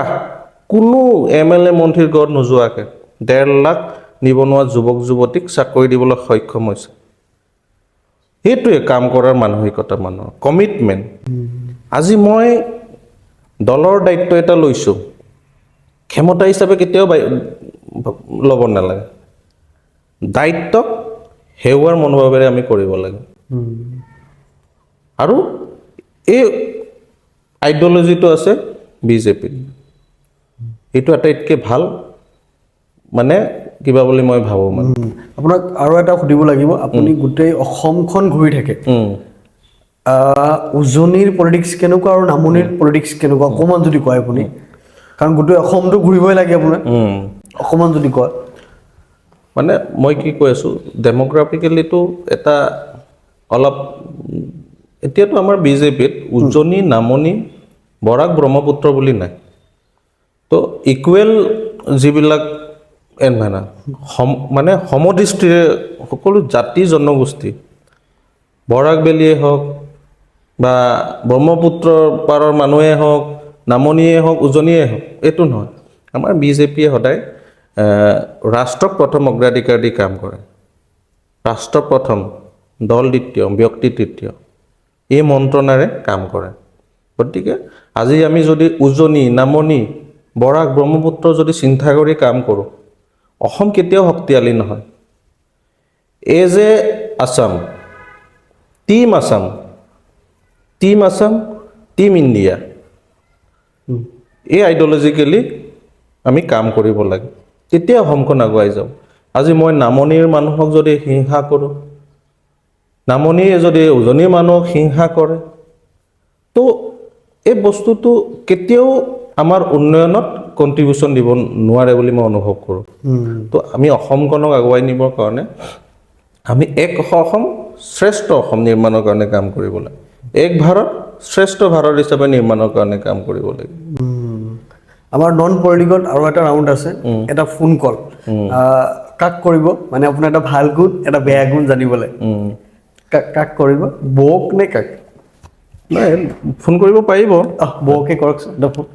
কোনো MLA মন্ত্ৰীৰ ঘৰত নোযোৱাকৈ 1.5 লাখ নিবনুৱা যুৱক যুৱতীক চাকৰি দিবলৈ সক্ষম হৈছে। সেইটোৱে কাম কৰাৰ মানসিকতা, মানুহৰ কমিটমেণ্ট। আজি মই দলৰ দায়িত্ব এটা লৈছোঁ, ক্ষমতা হিচাপে কেতিয়াও ল'ব নালাগে। দায়িত্বক হেৰুৱাৰ মনোভাৱেৰে আমি কৰিব লাগে। আৰু এই আইডিঅ'লজিটো আছে বিজেপিৰ, এইটো আটাইতকৈ ভাল মানে কিবা বুলি মই ভাবোঁ মানে। আপোনাক আৰু এটা সুধিব লাগিব, আপুনি গোটেই অসমখন ঘূৰি থাকে, উজনিৰ পলিটিক্স কেনেকুৱা আৰু নামনিৰ পলিটিক্স কেনেকুৱা অকণমান যদি কয় আপুনি, কাৰণ গোটেই অসমটো ঘূৰিবই লাগে আপোনাৰ, অকণমান যদি কয়। মানে মই কি কৈ আছোঁ, ডেম'গ্ৰাফিকেলিটো এটা অলপ এতিয়াতো আমাৰ বিজেপিত উজনি, নামনি, বৰাক, ব্ৰহ্মপুত্ৰ বুলি নাই। তো ইকুৱেল যিবিলাক মানে সমদৃষ্টিৰে সকলো জাতি জনগোষ্ঠী, বৰাক ভেলীয়ে হওক বা ব্ৰহ্মপুত্ৰৰ পাৰৰ মানুহে হওক, নামনিয়ে হওক, উজনিয়ে হওক, এইটো নহয়। আমাৰ বিজেপিয়ে সদায় ৰাষ্ট্ৰক প্ৰথম অগ্ৰাধিকাৰ দি কাম কৰে। ৰাষ্ট্ৰ প্ৰথম, দল দ্বিতীয়, ব্যক্তি তৃতীয়, এই মন্ত্ৰণাৰে কাম কৰে। গতিকে আজি আমি যদি উজনি, নামনি, বৰাক, ব্ৰহ্মপুত্ৰ যদি চিন্তা কৰি কাম কৰোঁ, অসম কেতিয়াও শক্তিশালী নহয়। As a Assam, team Assam, team Assam, team India, এই আইডিঅ'লজিকেলি আমি কাম কৰিব লাগে, তেতিয়া অসমখন আগুৱাই যাওঁ। আজি মই নামনিৰ মানুহক যদি হিংসা কৰোঁ, নামনিয়ে যদি উজনিৰ মানুহক হিংসা কৰে, তো এই বস্তুটো কেতিয়াও আমাৰ উন্নয়নত কণ্ট্ৰিবিউশ্যন দিব নোৱাৰে বুলি মই অনুভৱ কৰোঁ। তো আমি অসমখনক আগুৱাই নিবৰ কাৰণে আমি এক অসম শ্ৰেষ্ঠ অসম নিৰ্মাণৰ কাৰণে কাম কৰিব লাগে। এক ভাৰত শ্ৰেষ্ঠ ভাৰত হিচাপে নিৰ্মাণৰ কাৰণে কাম কৰিব লাগে। আমাৰ নন পলিটিকত আৰু এটা ৰাউণ্ড আছে, এটা ফোন কল। কাক কৰিব, মানে আপোনাৰ এটা ভাল গুণ এটা বেয়া গুণ জানিবলৈ, কাক কৰিব, বৌক নে কাক? নাই, ফোন কৰিব পাৰিব। বৌকে কৰকচোন ফোন।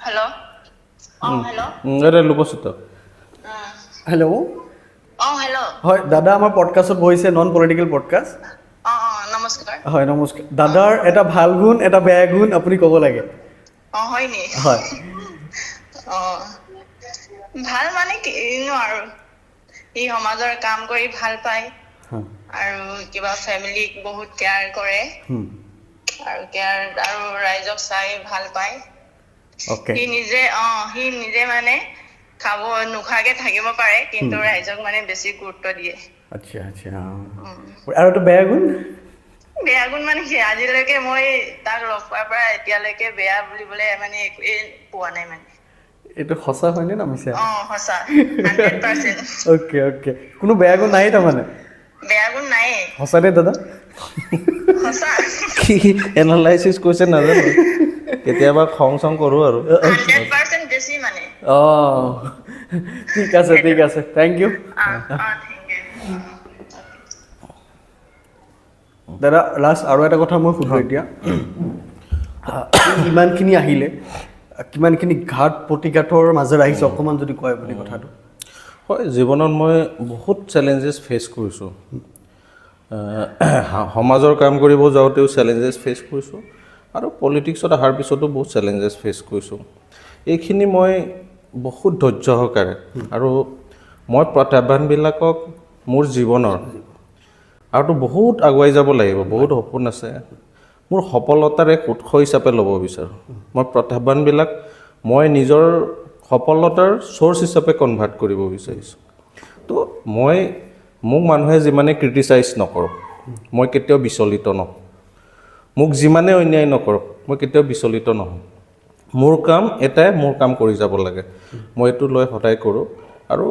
हेलो हेलो এটা লোকচিত। হেল্ল', हेलो হয় দাদা, আমাৰ পডকাষ্টত বহিছে, নন পলিটিকেল পডকাষ্ট। নমস্কাৰ। হয় নমস্কাৰ। দাদাৰ এটা ভাল গুণ এটা বেয়া গুণ আপুনি ক'ব লাগে। হয় নি? হয়। ভাল মানে কিনো আৰু, ই সমাজৰ কাম কৰি ভাল পায় আৰু কিবা ফেমিলিক বহুত কেয়াৰ কৰে আৰু ৰাইজক চাই ভাল পায়। অ'কে। সি নিজে মানে খাব নোখোৱাকে থাকিব পাৰে, কিন্তু ৰাইজক মানে বেছি গুৰুত্ব দিয়ে। আচ্ছা আচ্ছা। আৰু এটা বেয়া গুণ? বেয়া গুণ মানে কি, আজিলৈকে মই তাক লগ পোৱাৰ পৰা এতিয়ালৈকে বেয়া বুলিবলৈ মানে একোৱেই পোৱা নাই মানে। এইটো সঁচা হয়নে না মিছা? সঁচা 100%। Okay okay. কোনো বেয়া গুণ নাই তাৰমানে? বেয়া গুণ নাইয়ে, সঁচা নে দাদা? সঁচা। কি এনালাইচিছ কৰিছে নাজানো, কেতিয়াবা খং চং কৰোঁ আৰু। 100% বেছি মানে। ঠিক আছে ঠিক আছে, থেংক ইউ থেংক ইউ। দাদা। লাষ্ট আৰু এটা কথা মই সুধোঁ এতিয়া, ইমানখিনি আহিলে, কিমানখিনি ঘাট প্ৰতিঘাটৰ মাজেৰে আহিছে, অকণমান যদি কয় বুলি কথাটো। হয়, জীৱনত মই বহুত চেলেঞ্জেছ ফেচ কৰিছোঁ। সমাজৰ কাম কৰিব যাওঁতেও চেলেঞ্জেছ ফেচ কৰিছোঁ, আৰু পলিটিক্সত অহাৰ পিছতো বহুত চেলেঞ্জেছ ফেচ কৰিছোঁ। এইখিনি মই বহুত ধৈৰ্য সহকাৰে, আৰু মই প্ৰত্যাহ্বানবিলাকক মোৰ জীৱনৰ আৰুতো বহুত আগুৱাই যাব লাগিব, বহুত সপোন আছে, মোৰ সফলতাৰ এক উৎস হিচাপে ল'ব বিচাৰোঁ। মই প্ৰত্যাহ্বানবিলাক মই নিজৰ সফলতাৰ চ'ৰ্চ হিচাপে কনভাৰ্ট কৰিব বিচাৰিছোঁ। তো মোক মানুহে যিমানে ক্ৰিটিচাইজ নকৰক, মই কেতিয়াও বিচলিত নহওঁ। মোক যিমানে অন্যায় নকৰক, মই কেতিয়াও বিচলিত নহওঁ। মোৰ কাম এটাই, মোৰ কাম কৰি যাব লাগে, মই এইটো লৈ সদায় কৰোঁ। আৰু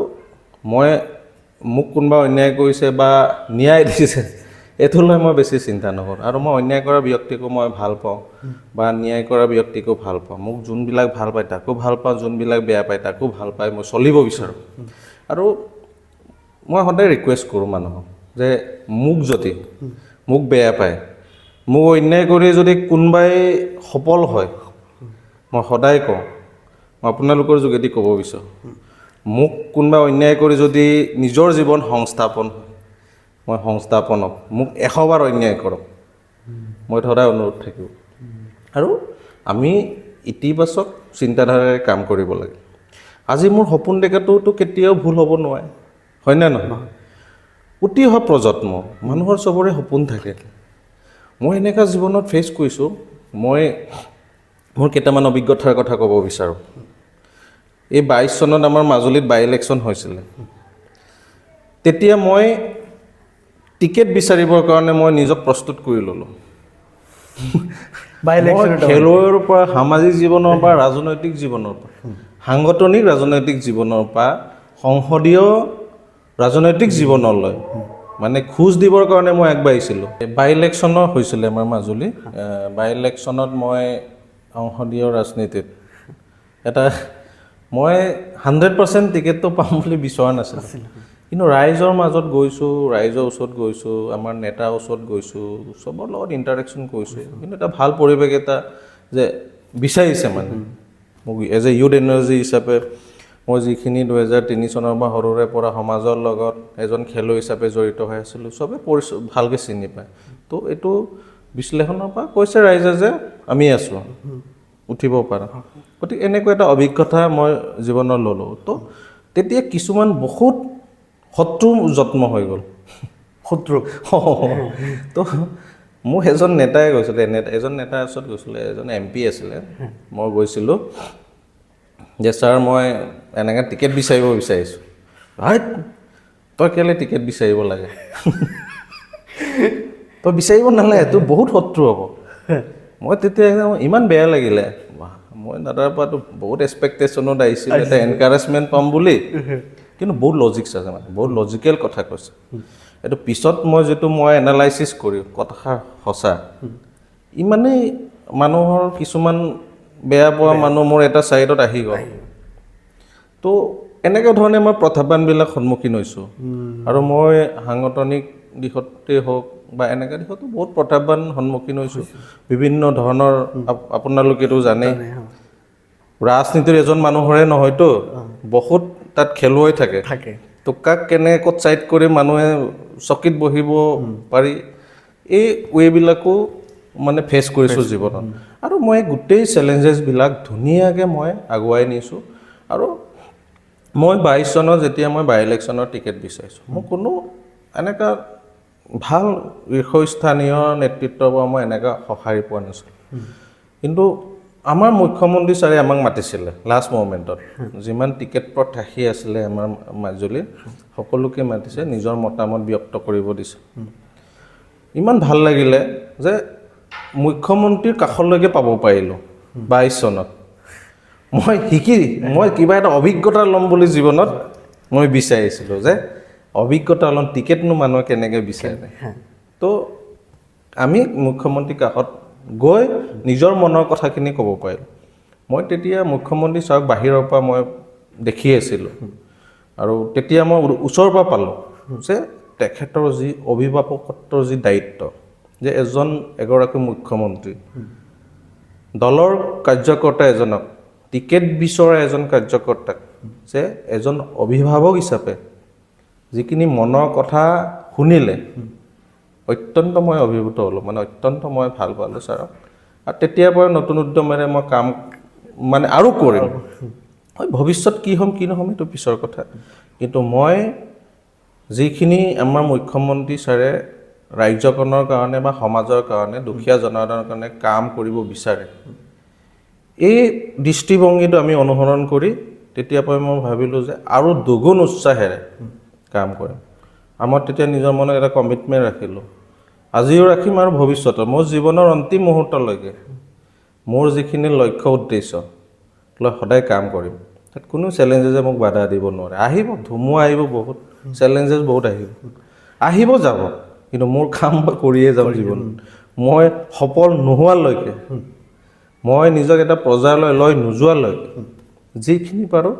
মোক কোনোবা অন্যায় কৰিছে বা ন্যায় দিছে, এইটো লৈ মই বেছি চিন্তা নকৰোঁ। আৰু মই অন্যায় কৰা ব্যক্তিকো মই ভাল পাওঁ বা ন্যায় কৰা ব্যক্তিকো ভাল পাওঁ। মোক যোনবিলাক ভাল পায় তাকো ভাল পাওঁ, যোনবিলাক বেয়া পায় তাকো ভাল পায়, মই চলিব বিচাৰোঁ। আৰু মই সদায় ৰিকুৱেষ্ট কৰোঁ মানুহক যে মোক বেয়া পায়, মোক অন্যায় কৰি যদি কোনোবাই সফল হয়, মই সদায় কওঁ, মই আপোনালোকৰ যোগেদি ক'ব বিচাৰোঁ, মোক কোনোবাই অন্যায় কৰি যদি নিজৰ জীৱন সংস্থাপন হয়, মই সংস্থাপনক মোক 100 বাৰ অন্যায় কৰক, মই সদায় অনুৰোধ থাকিব। আৰু আমি ইতিবাচক চিন্তাধাৰাৰে কাম কৰিব লাগে। আজি মোৰ সপোন দেখাটোতো কেতিয়াও ভুল হ'ব নোৱাৰে, হয়নে নহয়? উঠি অহা প্ৰজন্ম মানুহৰ চবৰে সপোন থাকে। মই এনেকুৱা জীৱনত ফেচ কৰিছোঁ, মই মোৰ কেইটামান অভিজ্ঞতাৰ কথা ক'ব বিচাৰোঁ। এই 22 চনত আমাৰ মাজুলীত বাই ইলেকশ্যন হৈছিলে। তেতিয়া মই টিকেট বিচাৰিবৰ কাৰণে মই নিজক প্ৰস্তুত কৰি ল'লোঁ। বাই ইলেকশ্যন খেলুৱৈৰ পৰা, সামাজিক জীৱনৰ পৰা, ৰাজনৈতিক জীৱনৰ পৰা, সাংগঠনিক ৰাজনৈতিক জীৱনৰ পৰা সংসদীয় ৰাজনৈতিক জীৱনলৈ মানে খোজ দিবৰ কাৰণে মই আগবাঢ়িছিলোঁ। বাই ইলেকশ্যনৰ হৈছিলে আমাৰ মাজুলী। বাই ইলেকশ্যনত মই সংসদীয় ৰাজনীতিত মই 100% টিকেটটো পাম বুলি বিচৰা নাছিলোঁ, কিন্তু ৰাইজৰ মাজত গৈছোঁ, ৰাইজৰ ওচৰত গৈছোঁ, আমাৰ নেতাৰ ওচৰত গৈছোঁ, চবৰ লগত ইণ্টাৰেকশ্যন কৰিছোঁ, কিন্তু এটা ভাল পৰিৱেশ এটা যে বিচাৰিছে মানে মোক এজ এ ইউথ এনাৰ্জি হিচাপে মই যিখিনি 2003 চনৰ পৰা সৰুৰে পৰা সমাজৰ লগত এজন খেলুৱৈ হিচাপে জড়িত হৈ আছিলোঁ, চবে ভালকৈ চিনি পায়। তো এইটো বিশ্লেষণৰ পৰা কৈছে ৰাইজে যে আমি আছোঁ, উঠিব পাৰা। গতিকে এনেকুৱা এটা অভিজ্ঞতা মই জীৱনত ল'লোঁ। তো তেতিয়া কিছুমান বহুত শত্ৰু যত্ন হৈ গ'ল। শত্ৰু তো মোক এজন নেতাই কৈছিলে, এজন নেতাৰ ওচৰত গৈছিলে, এজন MP আছিলে। মই গৈছিলোঁ যে ছাৰ মই এনেকৈ টিকেট বিচাৰিব বিচাৰিছোঁ। তই কেলৈ টিকেট বিচাৰিব লাগে? তই বিচাৰিব নালাগে, তোৰ বহুত শত্ৰু হ'ব। মই তেতিয়া ইমান বেয়া লাগিলে, মই দাদাৰ পৰাতো বহুত এক্সপেক্টেশ্যনত আহিছিল, এটা এনকাৰেজমেণ্ট পাম বুলি, কিন্তু বহুত লজিক্স আছে, মানে বহুত লজিকেল কথা কৈছে। এইটো পিছত মই এনালাইচিছ কৰি কথাষাৰ সঁচা, ইমানেই মানুহৰ কিছুমান বেয়া পোৱা মানুহ মোৰ এটা ছাইডত আহি গ'ল। তো এনেকুৱা ধৰণে মই প্ৰত্যাহ্বানবিলাক সন্মুখীন হৈছোঁ। আৰু মই সাংগঠনিক দিশতে হওক বা এনেকুৱা দিশতো বহুত প্ৰত্যাহ্বান সন্মুখীন হৈছোঁ। বিভিন্ন ধৰণৰ আপোনালোকেতো জানেই, ৰাজনীতিৰ এজন মানুহৰে নহয়তো, বহুত তাত খেলুৱৈ থাকে। তো কাক কেনে ক'ত ছাইড কৰি মানুহে চকীত বহিব পাৰি, এই ৱেবিলাকো মানে ফেচ কৰিছোঁ জীৱনত। আৰু মই গোটেই চেলেঞ্জেছবিলাক ধুনীয়াকৈ মই আগুৱাই নিছোঁ। আৰু মই 22 চনত যেতিয়া মই বাই ইলেকশ্যনৰ টিকেট বিচাৰিছোঁ, মোক কোনো এনেকুৱা ভাল শীৰ্ষস্থানীয় নেতৃত্বৰ পৰা মই এনেকুৱা সঁহাৰি পোৱা নাছিলোঁ। কিন্তু আমাৰ মুখ্যমন্ত্ৰী ছাৰে আমাক মাতিছিলে লাষ্ট মমেণ্টত, যিমান টিকেট প্ৰত্যাশী আছিলে আমাৰ মাজুলীৰ সকলোকে মাতিছে, নিজৰ মতামত ব্যক্ত কৰিব দিছে। ইমান ভাল লাগিলে যে মুখ্যমন্ত্ৰীৰ কাষলৈকে পাব পাৰিলোঁ 22 চনত। মই কিবা এটা অভিজ্ঞতা ল'ম বুলি জীৱনত মই বিচাৰিছিলোঁ, যে অভিজ্ঞতা ল'ম, টিকেটনো মানুহে কেনেকৈ বিচাৰে। তো আমি মুখ্যমন্ত্ৰীৰ কাষত গৈ নিজৰ মনৰ কথাখিনি ক'ব পাৰিলোঁ। মই তেতিয়া মুখ্যমন্ত্ৰী ছাৰক বাহিৰৰ পৰা মই দেখি আছিলোঁ, আৰু তেতিয়া মই ওচৰৰ পৰা পালোঁ যে তেখেতৰ যি অভিভাৱকত্বৰ যি দায়িত্ব, যে এগৰাকী মুখ্যমন্ত্ৰী দলৰ কাৰ্যকৰ্তা এজনক, টিকেট বিচৰা এজন কাৰ্যকৰ্তাক, যে এজন অভিভাৱক হিচাপে যিখিনি মনৰ কথা শুনিলে, অত্যন্ত মই অভিভূত হ'লোঁ, মানে অত্যন্ত মই ভাল পালোঁ ছাৰক। আৰু তেতিয়াৰ পৰা নতুন উদ্যমেৰে মই কাম মানে আৰু কৰিম। হয়, ভৱিষ্যত কি হ'ম কি নহ'ম এইটো পিছৰ কথা, কিন্তু মই যিখিনি আমাৰ মুখ্যমন্ত্ৰী ছাৰে ৰাজ্যখনৰ কাৰণে বা সমাজৰ কাৰণে, দুখীয়া জনসাধাৰণৰ কাৰণে কাম কৰিব বিচাৰে, এই দৃষ্টিভংগীটো আমি অনুসৰণ কৰি তেতিয়াৰ পৰাই মই ভাবিলোঁ যে আৰু দুগুণ উৎসাহেৰে কাম কৰিম। আমাৰ তেতিয়া নিজৰ মনত এটা কমিটমেণ্ট ৰাখিলোঁ, আজিও ৰাখিম আৰু ভৱিষ্যতৰ মোৰ জীৱনৰ অন্তিম মুহূৰ্তলৈকে মোৰ যিখিনি লক্ষ্য উদ্দেশ্য লৈ সদায় কাম কৰিম। তাত কোনো চেলেঞ্জেছে মোক বাধা দিব নোৱাৰে। আহিব ধুমুহা, আহিব বহুত চেলেঞ্জেছ, বহুত আহিব যাব, কিন্তু মোৰ কাম মই কৰিয়ে যাম জীৱনত। মই সফল নোহোৱালৈকে, মই নিজক এটা পৰ্যায়লৈ লৈ নোযোৱালৈকে যিখিনি পাৰোঁ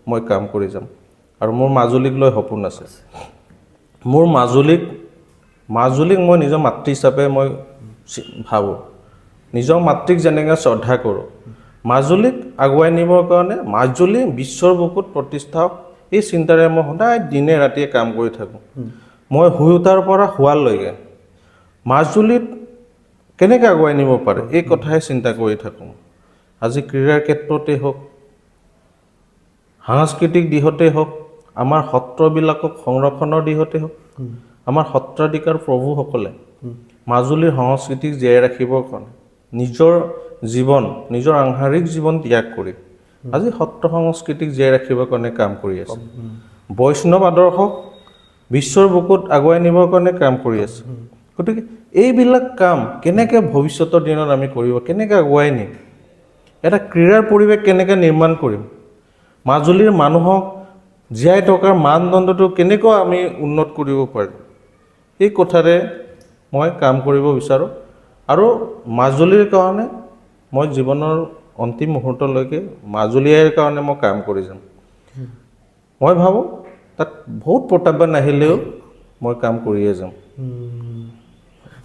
মই কাম কৰি যাম। আৰু মোৰ মাজুলীক লৈ সপোন আছে। মোৰ মাজুলীক মই নিজৰ মাতৃ হিচাপে মই ভাবোঁ, নিজৰ মাতৃক যেনেকৈ শ্ৰদ্ধা কৰোঁ, মাজুলীক আগুৱাই নিবৰ কাৰণে মাজুলী বিশ্বৰ বুকুত প্ৰতিষ্ঠা হওক, এই চিন্তাৰে মই সদায় দিনে ৰাতিয়ে কাম কৰি থাকোঁ। মই শুই উঠাৰ পৰা শোৱালৈকে মাজুলীত কেনেকৈ আগুৱাই নিব পাৰে এই কথাই চিন্তা কৰি থাকোঁ। আজি ক্ৰীড়াৰ ক্ষেত্ৰতেই হওক, সাংস্কৃতিক দিশতেই হওক, আমাৰ সত্ৰবিলাকক সংৰক্ষণৰ দিশতেই হওক, আমাৰ সত্ৰাধিকাৰ প্ৰভুসকলে মাজুলীৰ সংস্কৃতিক জীয়াই ৰাখিবৰ কাৰণে নিজৰ জীৱন, নিজৰ সাংসাৰিক জীৱন ত্যাগ কৰি আজি সত্ৰ সংস্কৃতিক জীয়াই ৰাখিবৰ কাৰণে কাম কৰি আছে। বৈষ্ণৱ আদৰ্শক বিশ্বৰ বুকুত আগুৱাই নিবৰ কাৰণে কাম কৰি আছে। গতিকে এইবিলাক কাম কেনেকৈ ভৱিষ্যতৰ দিনত আমি কৰিব, কেনেকৈ আগুৱাই নিম, এটা ক্ৰীড়াৰ পৰিৱেশ কেনেকৈ নিৰ্মাণ কৰিম, মাজুলীৰ মানুহক জীয়াই থকাৰ মানদণ্ডটো কেনেকৈ আমি উন্নত কৰিব পাৰিম, এই কথাৰে মই কাম কৰিব বিচাৰোঁ। আৰু মাজুলীৰ কাৰণে মই জীৱনৰ অন্তিম মুহূৰ্তলৈকে মাজুলীৰ কাৰণে মই কাম কৰি যাম। মই ভাবোঁ তাত বহুত প্ৰত্যাহ্বান আহিলেও মই কাম কৰিয়ে যাম।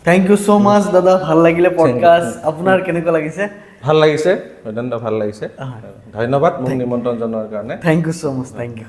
থেংক ইউ ছ' মাছ দাদা, ভাল লাগিলে পডকাষ্ট। আপোনাৰ কেনেকুৱা লাগিছে? ভাল লাগিছে, অত্যন্ত ভাল লাগিছে। ধন্যবাদ মোক নিমন্ত্ৰণ জনোৱাৰ কাৰণে। Thank you so' much, thank U.